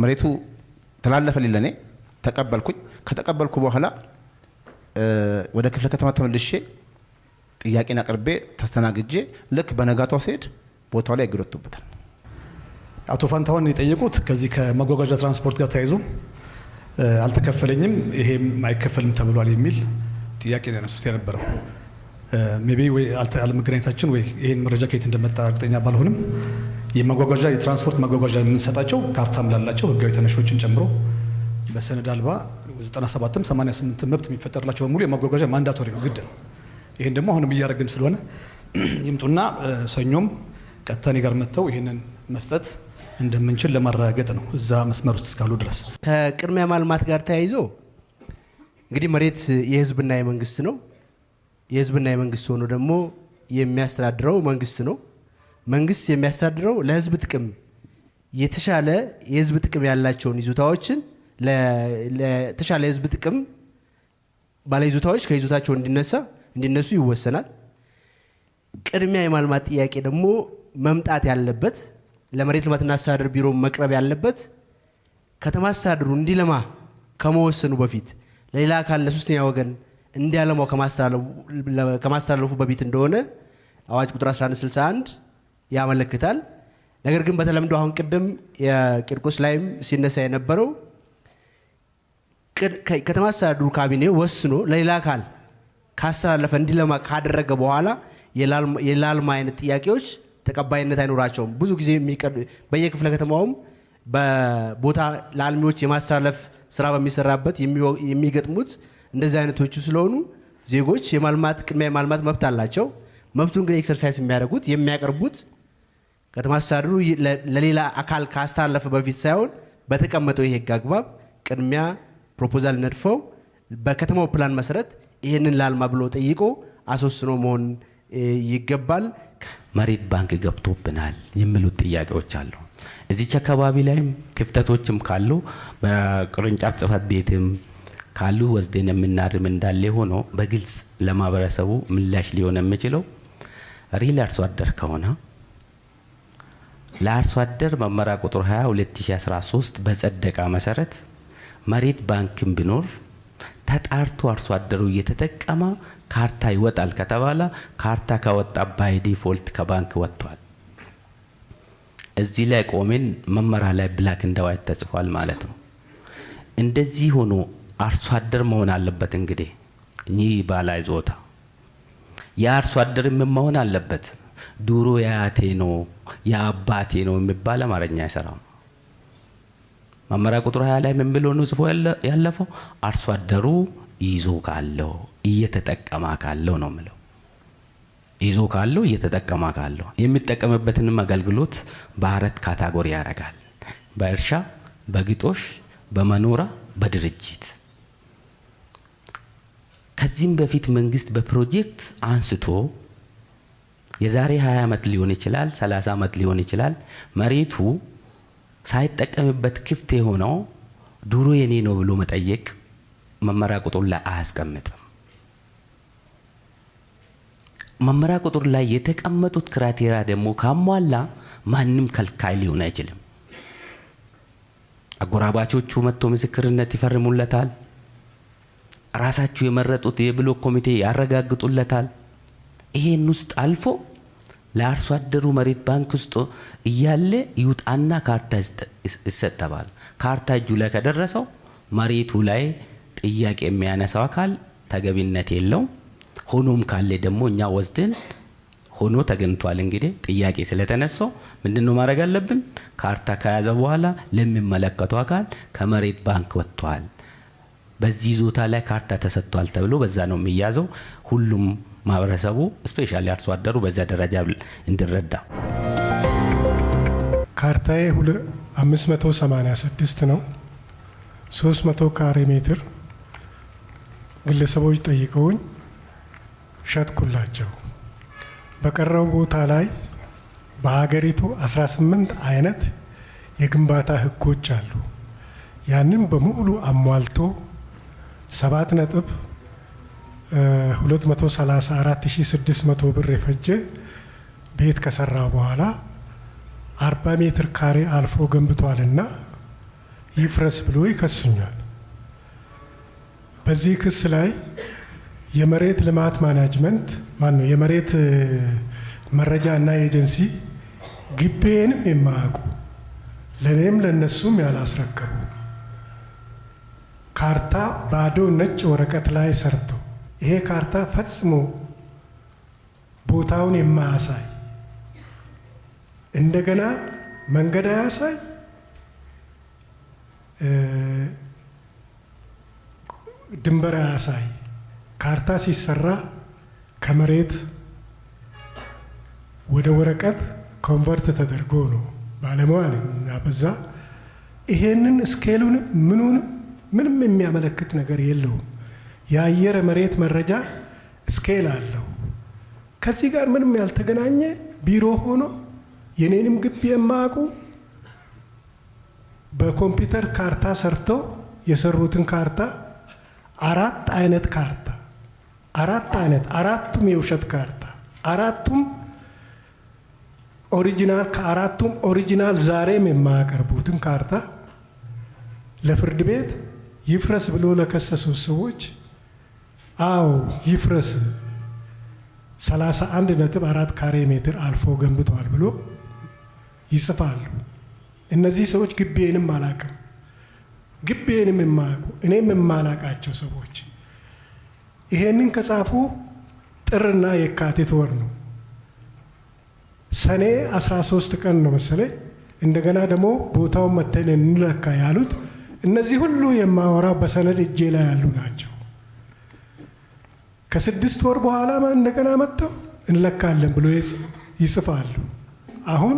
መሬቱ ተላለፈልኝ፣ ለኔ ተቀበልኩኝ። ከተቀበልኩ በኋላ ወደ ክፍለ ከተማ ተመልሼ ጥያቄን አቅርቤ ተስተናግጄ ልክ በነጋታው ሲሄድ ቦታው ላይ እግድ ወጥቶበታል። አቶ ፋንታሁን የጠየቁት ከዚህ ከመጓጓዣ ትራንስፖርት ጋር ተያይዞ አልተከፈለኝም ይሄም አይከፈልም ተብሏል የሚል ጥያቄ ነው ያነሱት የነበረው። ሜቢ ወይ አለመገናኘታችን ወይ ይሄን መረጃ ከየት እንደመጣ እርግጠኛ ባልሆንም የማጓጓዣ የትራንስፖርት ማጓጓዣ የምንሰጣቸው ካርታም ላላቸው ህጋዊ ተነሾችን ጨምሮ በሰነድ አልባ 97ም 88 መብት የሚፈጠርላቸው በሙሉ የማጓጓዣ ማንዳቶሪ ነው፣ ግድ ነው። ይሄን ደግሞ አሁንም እያደረግን ስለሆነ ይምጡና ሰኞም ቀጥታ እኔ ጋር መጥተው ይሄንን መስጠት እንደምንችል ለማረጋገጥ ነው፣ እዛ መስመር ውስጥ እስካሉ ድረስ። ከቅድሚያ ማልማት ጋር ተያይዞ እንግዲህ መሬት የህዝብና የመንግስት ነው። የህዝብና የመንግስት ሆኖ ደግሞ የሚያስተዳድረው መንግስት ነው። መንግስት የሚያስተዳድረው ለህዝብ ጥቅም የተሻለ የህዝብ ጥቅም ያላቸውን ይዞታዎችን ለተሻለ የህዝብ ጥቅም ባለ ይዞታዎች ከይዞታቸው እንዲነሱ ይወሰናል። ቅድሚያ የማልማት ጥያቄ ደግሞ መምጣት ያለበት ለመሬት ልማትና አስተዳደር ቢሮ መቅረብ ያለበት ከተማ አስተዳደሩ እንዲለማ ከመወሰኑ በፊት ለሌላ አካል ለሶስተኛ ወገን እንዲያለማው ከማስተላለፉ በፊት እንደሆነ አዋጅ ቁጥር 1161 ያመለክታል። ነገር ግን በተለምዶ አሁን ቅድም የቂርቆስ ላይም ሲነሳ የነበረው ከተማ አስተዳደሩ ካቢኔ ወስኖ ለሌላ አካል ካስተላለፈ እንዲለማ ካደረገ በኋላ የላልማ አይነት ጥያቄዎች ተቀባይነት አይኖራቸውም። ብዙ ጊዜ በየክፍለ ከተማውም በቦታ ለአልሚዎች የማስተላለፍ ስራ በሚሰራበት የሚገጥሙት እንደዚህ አይነቶቹ ስለሆኑ ዜጎች ቅድሚያ የማልማት መብት አላቸው። መብቱን ግን ኤክሰርሳይዝ የሚያቀርቡት ከተማ አስተዳደሩ ለሌላ አካል ካስተላለፈ በፊት ሳይሆን በተቀመጠው የህግ አግባብ ቅድሚያ ፕሮፖዛል ነድፈው በከተማው ፕላን መሰረት ይህንን ላልማ ብሎ ጠይቆ አስወስኖ መሆን ይገባል። መሬት ባንክ ገብቶብናል የሚሉት ጥያቄዎች አሉ። እዚች አካባቢ ላይም ክፍተቶችም ካሉ በቅርንጫፍ ጽህፈት ቤትም ካሉ ወስደን የምናርም እንዳለ ሆኖ በግልጽ ለማህበረሰቡ ምላሽ ሊሆን የሚችለው ሪል አርሶ አደር ከሆነ ለአርሶ አደር መመሪያ ቁጥር 20 2013 በጸደቃ መሰረት መሬት ባንክም ቢኖር ተጣርቶ አርሶ አደሩ እየተጠቀመ ካርታ ይወጣል ከተባለ ካርታ ከወጣ ባይ ዲፎልት ከባንክ ወጥቷል። እዚህ ላይ ቆመን መመሪያ ላይ ብላክ እንደ ዋይት ተጽፏል ማለት ነው። እንደዚህ ሆኖ አርሶ አደር መሆን አለበት። እንግዲህ ይህ ባላ ይዞታ የአርሶ አደር መሆን አለበት። ዱሮ ያቴ ነው የአባቴ ነው የሚባል አማርኛ አይሰራም። መመሪያ ቁጥር 20 ላይ ምን ብሎ ነው ጽፎ ያለፈው? አርሶ አደሩ ይዞ ካለው እየተጠቀማ ካለው ነው የሚለው። ይዞ ካለው እየተጠቀማ ካለው የሚጠቀምበትንም አገልግሎት በአራት ካታጎሪ ያደርጋል። በእርሻ፣ በግጦሽ፣ በመኖራ፣ በድርጅት። ከዚህም በፊት መንግስት በፕሮጀክት አንስቶ የዛሬ 20 ዓመት ሊሆን ይችላል 30 ዓመት ሊሆን ይችላል መሬቱ ሳይጠቀምበት ክፍት የሆነው ዱሮ የኔ ነው ብሎ መጠየቅ መመሪያ ቁጥር ላይ አያስቀምጥም። መመሪያ ቁጥር ላይ የተቀመጡት ክራይቴሪያ ደግሞ ካሟላ ማንም ከልካይ ሊሆን አይችልም። አጎራባቾቹ መጥቶ ምስክርነት ይፈርሙለታል። ራሳቸው የመረጡት የብሎክ ኮሚቴ ያረጋግጡለታል። ይሄን ውስጥ አልፎ ለአርሶ አደሩ መሬት ባንክ ውስጥ እያለ ይውጣና ካርታ ይሰጠባል። ካርታ እጁ ላይ ከደረሰው መሬቱ ላይ ጥያቄ የሚያነሳው አካል ተገቢነት የለው። ሆኖም ካለ ደግሞ እኛ ወስደን ሆኖ ተገኝቷል። እንግዲህ ጥያቄ ስለተነሳው ምንድነው ማድረግ አለብን? ካርታ ከያዘ በኋላ ለሚመለከተው አካል ከመሬት ባንክ ወጥቷል፣ በዚህ ዞታ ላይ ካርታ ተሰጥቷል ተብሎ በዛ ነው የሚያዘው። ሁሉም ማህበረሰቡ ስፔሻሊ አርሶ አደሩ በዛ ደረጃ እንዲረዳ። ካርታዬ 586 ነው። 300 ካሬ ሜትር ግለሰቦች ጠይቀውኝ ሸጥኩላቸው። በቀረው ቦታ ላይ በሀገሪቱ 18 አይነት የግንባታ ህጎች አሉ። ያንን በሙሉ አሟልቶ 7,234,600 ብር የፈጀ ቤት ከሰራ በኋላ 40 ሜትር ካሬ አልፎ ገንብቷልና ይፍረስ ብሎ ይከሱኛል። በዚህ ክስ ላይ የመሬት ልማት ማኔጅመንት ማነው የመሬት መረጃ እና ኤጀንሲ ግቤንም የማያውቁ ለኔም ለነሱም ያላስረከቡ ካርታ ባዶ ነጭ ወረቀት ላይ ሰርተው ይሄ ካርታ ፈጽሞ ቦታውን የማያሳይ እንደገና መንገድ አያሳይ ድንበር አያሳይ ካርታ ሲሰራ ከመሬት ወደ ወረቀት ኮንቨርት ተደርጎ ነው ባለሙያ እና በዛ ይሄንን ስኬሉን ምንም የሚያመለክት ነገር የለውም። የአየር መሬት መረጃ ስኬል አለው። ከዚህ ጋር ምንም ያልተገናኘ ቢሮ ሆኖ የኔንም ግቢ የማያውቁ በኮምፒውተር ካርታ ሰርተው የሰሩትን ካርታ 4 አይነት ካርታ 4 አይነት 4ቱም የውሸት ካርታ 4ቱም ኦሪጂናል ከ4ቱም ኦሪጂናል ዛሬም የማያቀርቡትን ካርታ ለፍርድ ቤት ይፍረስ ብሎ ለከሰሱ ሰዎች አው ይፍረስ 31.4 ካሬ ሜትር አልፎ ገንብቷል ብሎ ይጽፋሉ። እነዚህ ሰዎች ግቤንም አላቅም ግቤንም የማያውቁ እኔም የማላቃቸው ሰዎች ይሄንን ከጻፉ ጥርና የካቲት ወር ነው። ሰኔ 13 ቀን ነው መሰለኝ እንደገና ደግሞ ቦታውን መተን እንለካ ያሉት። እነዚህ ሁሉ የማወራው በሰነድ እጄ ላይ ያሉ ናቸው። ከ6 ወር በኋላ እንደገና መጥተው እንለካለን ብሎ ይጽፋሉ። አሁን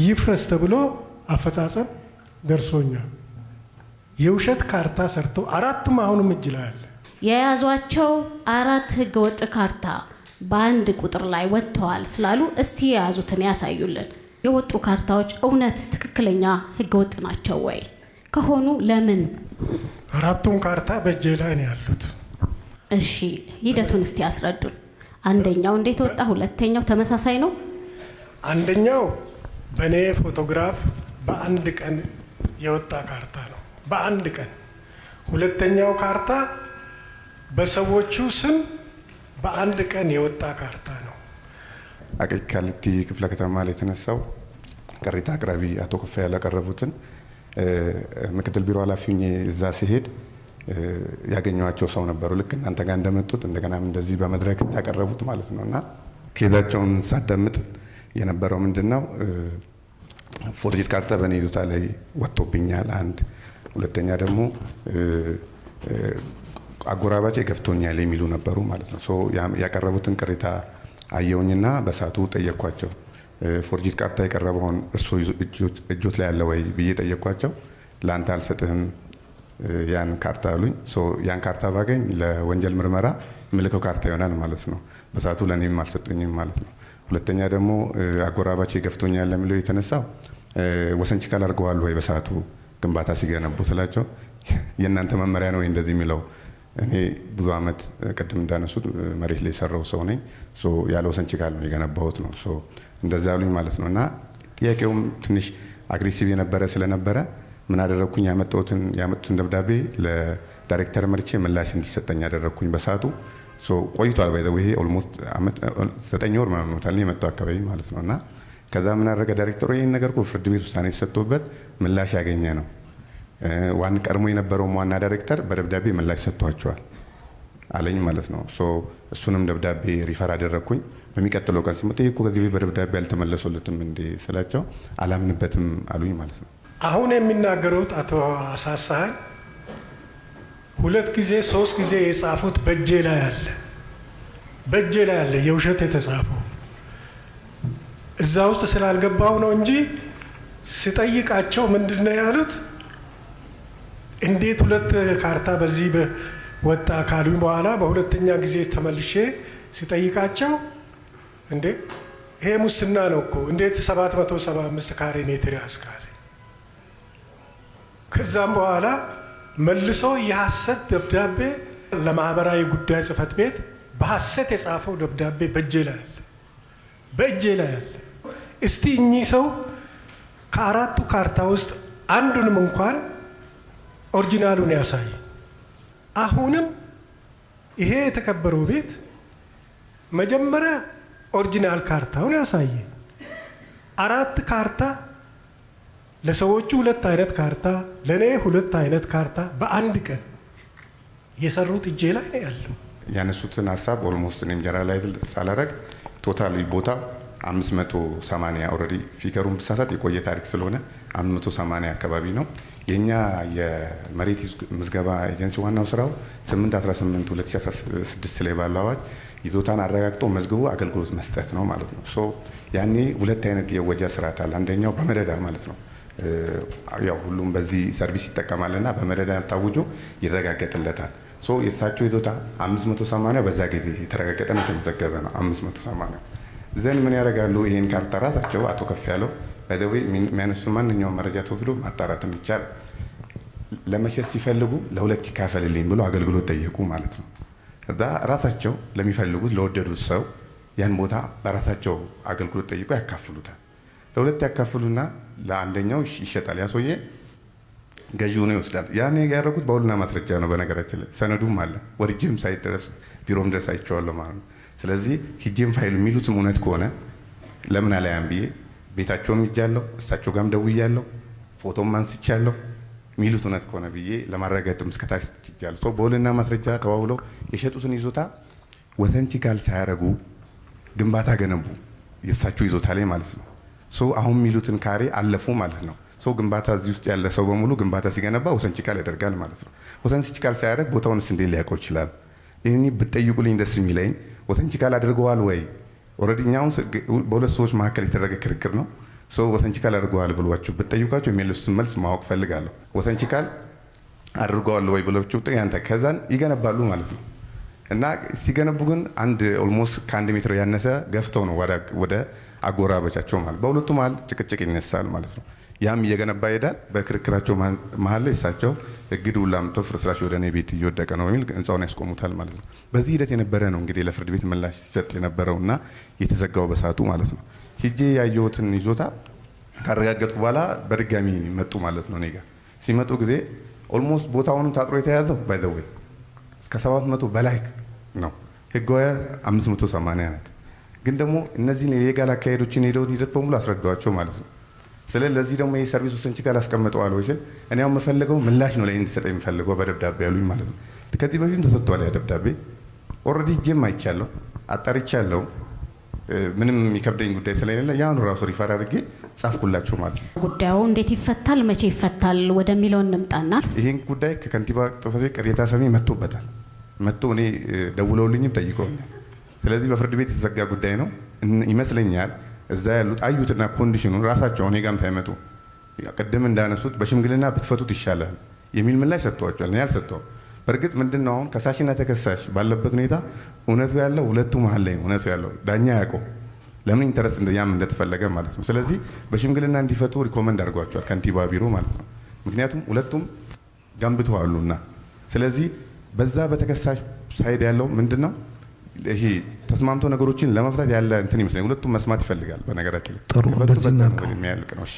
ይፍረስ ተብሎ አፈጻጸም ደርሶኛል። የውሸት ካርታ ሰርተው 4ቱም አሁንም እጅ ላይ አለ። የያዟቸው 4 ህገወጥ ካርታ በአንድ ቁጥር ላይ ወጥተዋል ስላሉ እስቲ የያዙትን ያሳዩልን። የወጡ ካርታዎች እውነት ትክክለኛ ህገወጥ ናቸው ወይ? ከሆኑ ለምን? 4ቱም ካርታ በእጄ ላይ ነው ያሉት። እሺ ሂደቱን እስቲ ያስረዱን። አንደኛው እንዴት ወጣ? ሁለተኛው ተመሳሳይ ነው? አንደኛው በኔ ፎቶግራፍ በአንድ ቀን የወጣ ካርታ ነው፣ በአንድ ቀን። ሁለተኛው ካርታ በሰዎቹ ስም በአንድ ቀን የወጣ ካርታ ነው። አቃቂ ቃሊቲ ክፍለ ከተማ ላይ የተነሳው ቅሬታ አቅራቢ አቶ ከፋ ያቀረቡትን ምክትል ቢሮ ኃላፊው እዛ ሲሄድ ያገኘዋቸው ሰው ነበሩ። ልክ እናንተ ጋር እንደመጡት እንደገናም እንደዚህ በመድረክ ያቀረቡት ማለት ነውና ኬዛቸውን ሳዳምጥ የነበረው ምንድነው ፎርጅድ ካርታ በኔ ይዞታ ላይ ወጥቶብኛል አንድ፣ ሁለተኛ ደግሞ አጎራባጭ ገፍቶኛል የሚሉ ነበሩ ማለት ነው። ሶ ያቀረቡትን ቅሬታ አየውኝና በሳቱ ጠየቅኳቸው። ፎርጅድ ካርታ የቀረበውን እርሶ እጆት ላይ ያለ ወይ ብዬ ጠየቅኳቸው። ለአንተ አልሰጥህም ያን ካርታ አሉኝ። ሶ ያን ካርታ ባገኝ ለወንጀል ምርመራ ምልከው ካርታ ይሆናል ማለት ነው። በሳቱ ለኔም አልሰጡኝም ማለት ነው። ሁለተኛ ደግሞ አጎራባጭ ገፍቶኛል ለሚለው የተነሳው ወሰን ችካል አድርገዋል ወይ በሳቱ ግንባታ ሲገነቡ ስላቸው የእናንተ መመሪያ ነው እንደዚህ የሚለው። እኔ ብዙ አመት ቅድም እንዳነሱት መሬት ላይ የሰራው ሰው ነኝ። ሶ ያለ ወሰን ችካል ነው የገነባሁት ነው። ሶ እንደዛ አሉኝ ማለት ነው። እና ጥያቄውም ትንሽ አግሬሲቭ የነበረ ስለነበረ ምን አደረኩኝ? ያመጡትን ደብዳቤ ለዳይሬክተር መርቼ ምላሽ እንዲሰጠኝ ያደረኩኝ በሳቱ። ሶ ቆይቷል። ባይዘው ይሄ ኦልሞስት 9 ወር ምናምን ነው የመጣው አካባቢ ማለት ነው። እና ከዛ ምን አደረገ ዳይሬክተሩ? ይሄን ነገር እኮ ፍርድ ቤት ውሳኔ ተሰጥቶበት ምላሽ ያገኘ ነው። ቀድሞ የነበረው ዋና ዳይሬክተር በደብዳቤ ምላሽ ሰጥቷቸዋል አለኝ ማለት ነው። ሶ እሱንም ደብዳቤ ሪፈር አደረኩኝ። በሚቀጥለው ቀን ሲመጣ ይሄ እኮ ከዚህ ቤት በደብዳቤ አልተመለሱለትም እንዴ ስላቸው አላምንበትም አሉኝ ማለት ነው። አሁን የሚናገሩት አቶ አሳሳኝ 2 ጊዜ 3 ጊዜ የጻፉት በእጄ ላይ አለ የውሸት የተጻፈው እዛ ውስጥ ስላልገባው ነው እንጂ ሲጠይቃቸው ምንድነው ያሉት? እንዴት 2 ካርታ በዚህ ወጣ ካሉኝ በኋላ በሁለተኛ ጊዜ ተመልሼ ሲጠይቃቸው እንዴ ይሄ ሙስና ነው እኮ እንዴት 775 ካሬ ሜትር ያስካል? ከዛም በኋላ መልሶ የሐሰት ደብዳቤ ለማህበራዊ ጉዳይ ጽህፈት ቤት በሐሰት የጻፈው ደብዳቤ በእጄ ላይ አለ። እስቲ እኚህ ሰው ከ4ቱ ካርታ ውስጥ አንዱንም እንኳን ኦሪጂናሉን ያሳይ። አሁንም ይሄ የተከበረው ቤት መጀመሪያ ኦሪጂናል ካርታውን ያሳየ። 4 ካርታ ለሰዎቹ 2 አይነት ካርታ፣ ለኔ 2 አይነት ካርታ በአንድ ቀን የሰሩት እጄ ላይ ነው ያለው። ያነሱትን ሀሳብ ኦልሞስት እኔም ጀነራላይዝ ሳላረግ ቶታል ቦታ 580 ኦልሬዲ ፊገሩን ብሳሳት የቆየ ታሪክ ስለሆነ 580 አካባቢ ነው። የኛ የመሬት ምዝገባ ኤጀንሲ ዋናው ስራው 8/18/2016 ላይ ባለው አዋጅ ይዞታን አረጋግጦ መዝግቦ አገልግሎት መስጠት ነው ማለት ነው። ሶ ያኔ ሁለት አይነት የወጃ ስርዓት አለ። አንደኛው በመደዳ ማለት ነው። ያው ሁሉም በዚህ ሰርቪስ ይጠቀማልና በመደዳ ታውጆ ይረጋገጥለታል። ሶ የሳቸው ይዞታ 580 በዛ ጊዜ የተረጋገጠና የተመዘገበ ነው 580 ዘን ምን ያደርጋሉ? ይሄን ካርታ ራሳቸው አቶ ከፍ ያለው በደዌ የሚያነሱ ማንኛውም መረጃ ተወስዶ ማጣራትም ይቻላል። ለመሸጥ ሲፈልጉ ለሁለት ይካፈልልኝ ብሎ አገልግሎት ጠየቁ ማለት ነው። እዛ ራሳቸው ለሚፈልጉት ለወደዱት ሰው ያን ቦታ በራሳቸው አገልግሎት ጠይቆ ያካፍሉታል። ለሁለት ያካፍሉና ለአንደኛው ይሸጣል። ያ ሰውዬ ገዢው ነው ይወስዳል። ያን ያደረጉት በውልና ማስረጃ ነው። በነገራችን ላይ ሰነዱም አለ። ወርጅም ሳይደረስ ቢሮም ድረስ አይቼዋለሁ ማለት ነው። ስለዚህ ሂጄም ፋይሉ የሚሉትም እውነት ከሆነ ለምን አላያም ብዬ ቤታቸውም ይጃለሁ፣ እሳቸው ጋርም ደውያለሁ፣ ፎቶም አንስቻለሁ። የሚሉት እውነት ከሆነ ብዬ ለማረጋገጥም እስከታች ይጃለሁ። ሰው በውልና ማስረጃ ተዋውለው የሸጡትን ይዞታ ወሰንቺካል ሳያረጉ ግንባታ ገነቡ፣ የእሳቸው ይዞታ ላይ ማለት ነው። ሰው አሁን የሚሉትን ካሬ አለፉ ማለት ነው። ሰው ግንባታ እዚህ ውስጥ ያለ ሰው በሙሉ ግንባታ ሲገነባ ወሰንቺካል ያደርጋል ማለት ነው። ወሰንቺካል ሳያደርግ ቦታውንስ እንዴት ሊያውቀው ይችላል? ይህን ብትጠይቁልኝ ደስ የሚለኝ ወሰንቺካል አድርገዋል ወይ? ኦልሬዲ እኛውን በሁለት ሰዎች መካከል የተደረገ ክርክር ነው። ሰው ወሰንቺካል አድርገዋል ብሏቸው ብትጠይቋቸው የሚመልሱትን መልስ ማወቅ ፈልጋለሁ። ወሰንቺካል አድርገዋል ወይ ብሏቸው ያንተ ከዛን ይገነባሉ ማለት ነው። እና ሲገነቡ ግን አንድ ኦልሞስት ከ1 ሜትር ያነሰ ገፍተው ነው ወደ አጎራባቻቸው ማለት በሁለቱ መሀል ጭቅጭቅ ይነሳል ማለት ነው። ያም እየገነባ ይሄዳል። በክርክራቸው መሀል ላይ እሳቸው እግድ ሁላ አምጥተው ፍርስራሽ ወደ እኔ ቤት እየወደቀ ነው በሚል ህንፃውን ያስቆሙታል ማለት ነው። በዚህ ሂደት የነበረ ነው እንግዲህ ለፍርድ ቤት ምላሽ ሲሰጥ የነበረውና የተዘጋው በሰዓቱ ማለት ነው። ሂጄ ያየሁትን ይዞታ ካረጋገጥኩ በኋላ በድጋሚ መጡ ማለት ነው። እኔ ጋር ሲመጡ ጊዜ ኦልሞስት ቦታውንም ታጥሮ የተያዘው ባይ ዘ ዌይ እስከ 700 በላይ ነው። ህጋዊ 580 ናት። ግን ደግሞ እነዚህን የሌጋል አካሄዶችን ሄደውን ሂደት በሙሉ አስረዳዋቸው ማለት ነው። ስለዚህ ደግሞ ይህ ሰርቪስ ወሰንቺካል አስቀምጠዋል ወይ? እኔ አሁን የምፈልገው ምላሽ ነው ላይ እንዲሰጠ የሚፈልገው በደብዳቤ ያሉኝ ማለት ነው። ከዚህ በፊት ተሰጥቷል ያ ደብዳቤ። ኦልሬዲ ጄም አይቻለሁ፣ አጣርቻለሁ። ምንም የሚከብደኝ ጉዳይ ስለሌለ ያኑ ራሱ ሪፈር አድርጌ ጻፍኩላቸው ማለት ነው። ጉዳዩ እንዴት ይፈታል፣ መቼ ይፈታል ወደሚለው እንምጣና ይሄን ጉዳይ ከከንቲባ ጽሕፈት ቤት ቅሬታ ሰሚ መጥቶበታል። መጥቶ እኔ ደውለውልኝም ጠይቀውኛል። ስለዚህ በፍርድ ቤት የተዘጋ ጉዳይ ነው ይመስለኛል። እዛ ያሉት አዩትና ኮንዲሽኑን ራሳቸው እኔ ጋርም ሳይመጡ ቅድም እንዳነሱት በሽምግልና ብትፈቱት ይሻላል የሚል ምላሽ ሰጥቷቸዋል። እኔ አልሰጠውም። በእርግጥ ምንድነው አሁን ከሳሽና ተከሳሽ ባለበት ሁኔታ እውነቱ ያለው ሁለቱ መሀል ላይ ነው። እውነቱ ያለው ዳኛ ያውቀው ለምን ኢንተረስት ያም እንደተፈለገ ማለት ነው። ስለዚህ በሽምግልና እንዲፈቱ ሪኮመንድ አድርጓቸዋል ከንቲባ ቢሮ ማለት ነው። ምክንያቱም ሁለቱም ገንብተዋሉና። ስለዚህ በዛ በተከሳሽ ሳይድ ያለው ምንድነው ይሄ ተስማምቶ ነገሮችን ለመፍታት ያለ እንትን ይመስለኛል። ሁለቱም መስማት ይፈልጋል። በነገራችን ላይ ጥሩ እንደዚህ ነው የሚያልቅ ነው። እሺ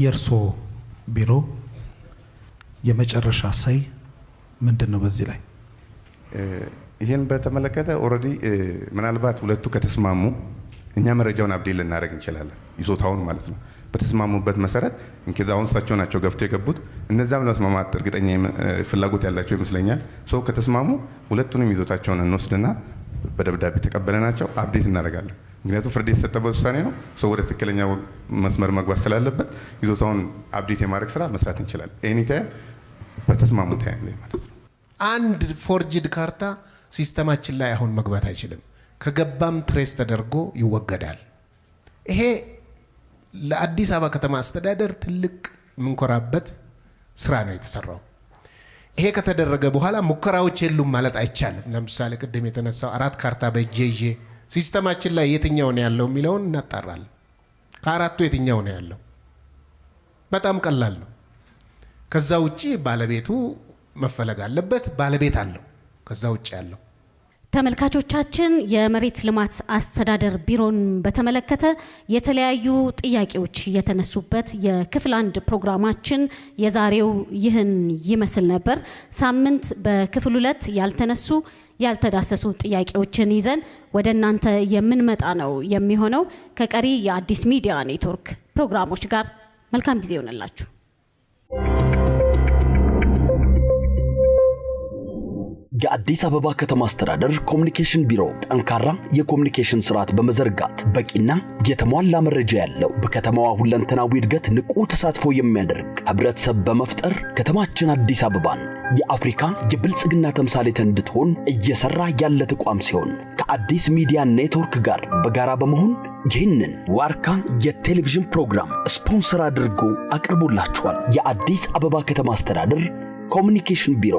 የእርሶ ቢሮ የመጨረሻ ሳይ ምንድነው በዚህ ላይ? ይሄን በተመለከተ ኦልሬዲ ምናልባት ሁለቱ ከተስማሙ እኛ መረጃውን አብዴት ልናደርግ እንችላለን፣ ይዞታውን ማለት ነው። በተስማሙበት መሰረት እንኪዛውን እሳቸው ናቸው ገፍተው የገቡት። እነዛም ለመስማማት እርግጠኛ ፍላጎት ያላቸው ይመስለኛል። ሰው ከተስማሙ ሁለቱንም ይዞታቸውን እንወስድና በደብዳቤ ተቀበለናቸው አብዴት እናደርጋለን። ምክንያቱም ፍርድ የተሰጠበት ውሳኔ ነው። ሰው ወደ ትክክለኛ መስመር መግባት ስላለበት ይዞታውን አብዴት የማድረግ ስራ መስራት እንችላለን። ኤኒታይም በተስማሙ ታይም ላይ ማለት ነው። አንድ ፎርጅድ ካርታ ሲስተማችን ላይ አሁን መግባት አይችልም። ከገባም ትሬስ ተደርጎ ይወገዳል። ይሄ ለአዲስ አበባ ከተማ አስተዳደር ትልቅ የምንኮራበት ስራ ነው የተሰራው። ይሄ ከተደረገ በኋላ ሙከራዎች የሉም ማለት አይቻልም። ለምሳሌ ቅድም የተነሳው 4 ካርታ በእጄ ይዤ ሲስተማችን ላይ የትኛው ነው ያለው የሚለውን እናጣራለን። ከአራቱ የትኛው ነው ያለው? በጣም ቀላል ነው። ከዛ ውጪ ባለቤቱ መፈለግ አለበት። ባለቤት አለው ከዛ ውጪ ያለው። ተመልካቾቻችን የመሬት ልማት አስተዳደር ቢሮን በተመለከተ የተለያዩ ጥያቄዎች የተነሱበት የክፍል 1 ፕሮግራማችን የዛሬው ይህን ይመስል ነበር። ሳምንት በክፍል 2 ያልተነሱ ያልተዳሰሱ ጥያቄዎችን ይዘን ወደ እናንተ የምንመጣ ነው የሚሆነው። ከቀሪ የአዲስ ሚዲያ ኔትወርክ ፕሮግራሞች ጋር መልካም ጊዜ ይሆንላችሁ። የአዲስ አበባ ከተማ አስተዳደር ኮሙኒኬሽን ቢሮ ጠንካራ የኮሙኒኬሽን ስርዓት በመዘርጋት በቂና የተሟላ መረጃ ያለው በከተማዋ ሁለንተናዊ እድገት ንቁ ተሳትፎ የሚያደርግ ህብረተሰብ በመፍጠር ከተማችን አዲስ አበባን የአፍሪካ የብልጽግና ተምሳሌት እንድትሆን እየሰራ ያለ ተቋም ሲሆን ከአዲስ ሚዲያ ኔትወርክ ጋር በጋራ በመሆን ይህንን ዋርካ የቴሌቪዥን ፕሮግራም ስፖንሰር አድርጎ አቅርቦላችኋል። የአዲስ አበባ ከተማ አስተዳደር ኮሙኒኬሽን ቢሮ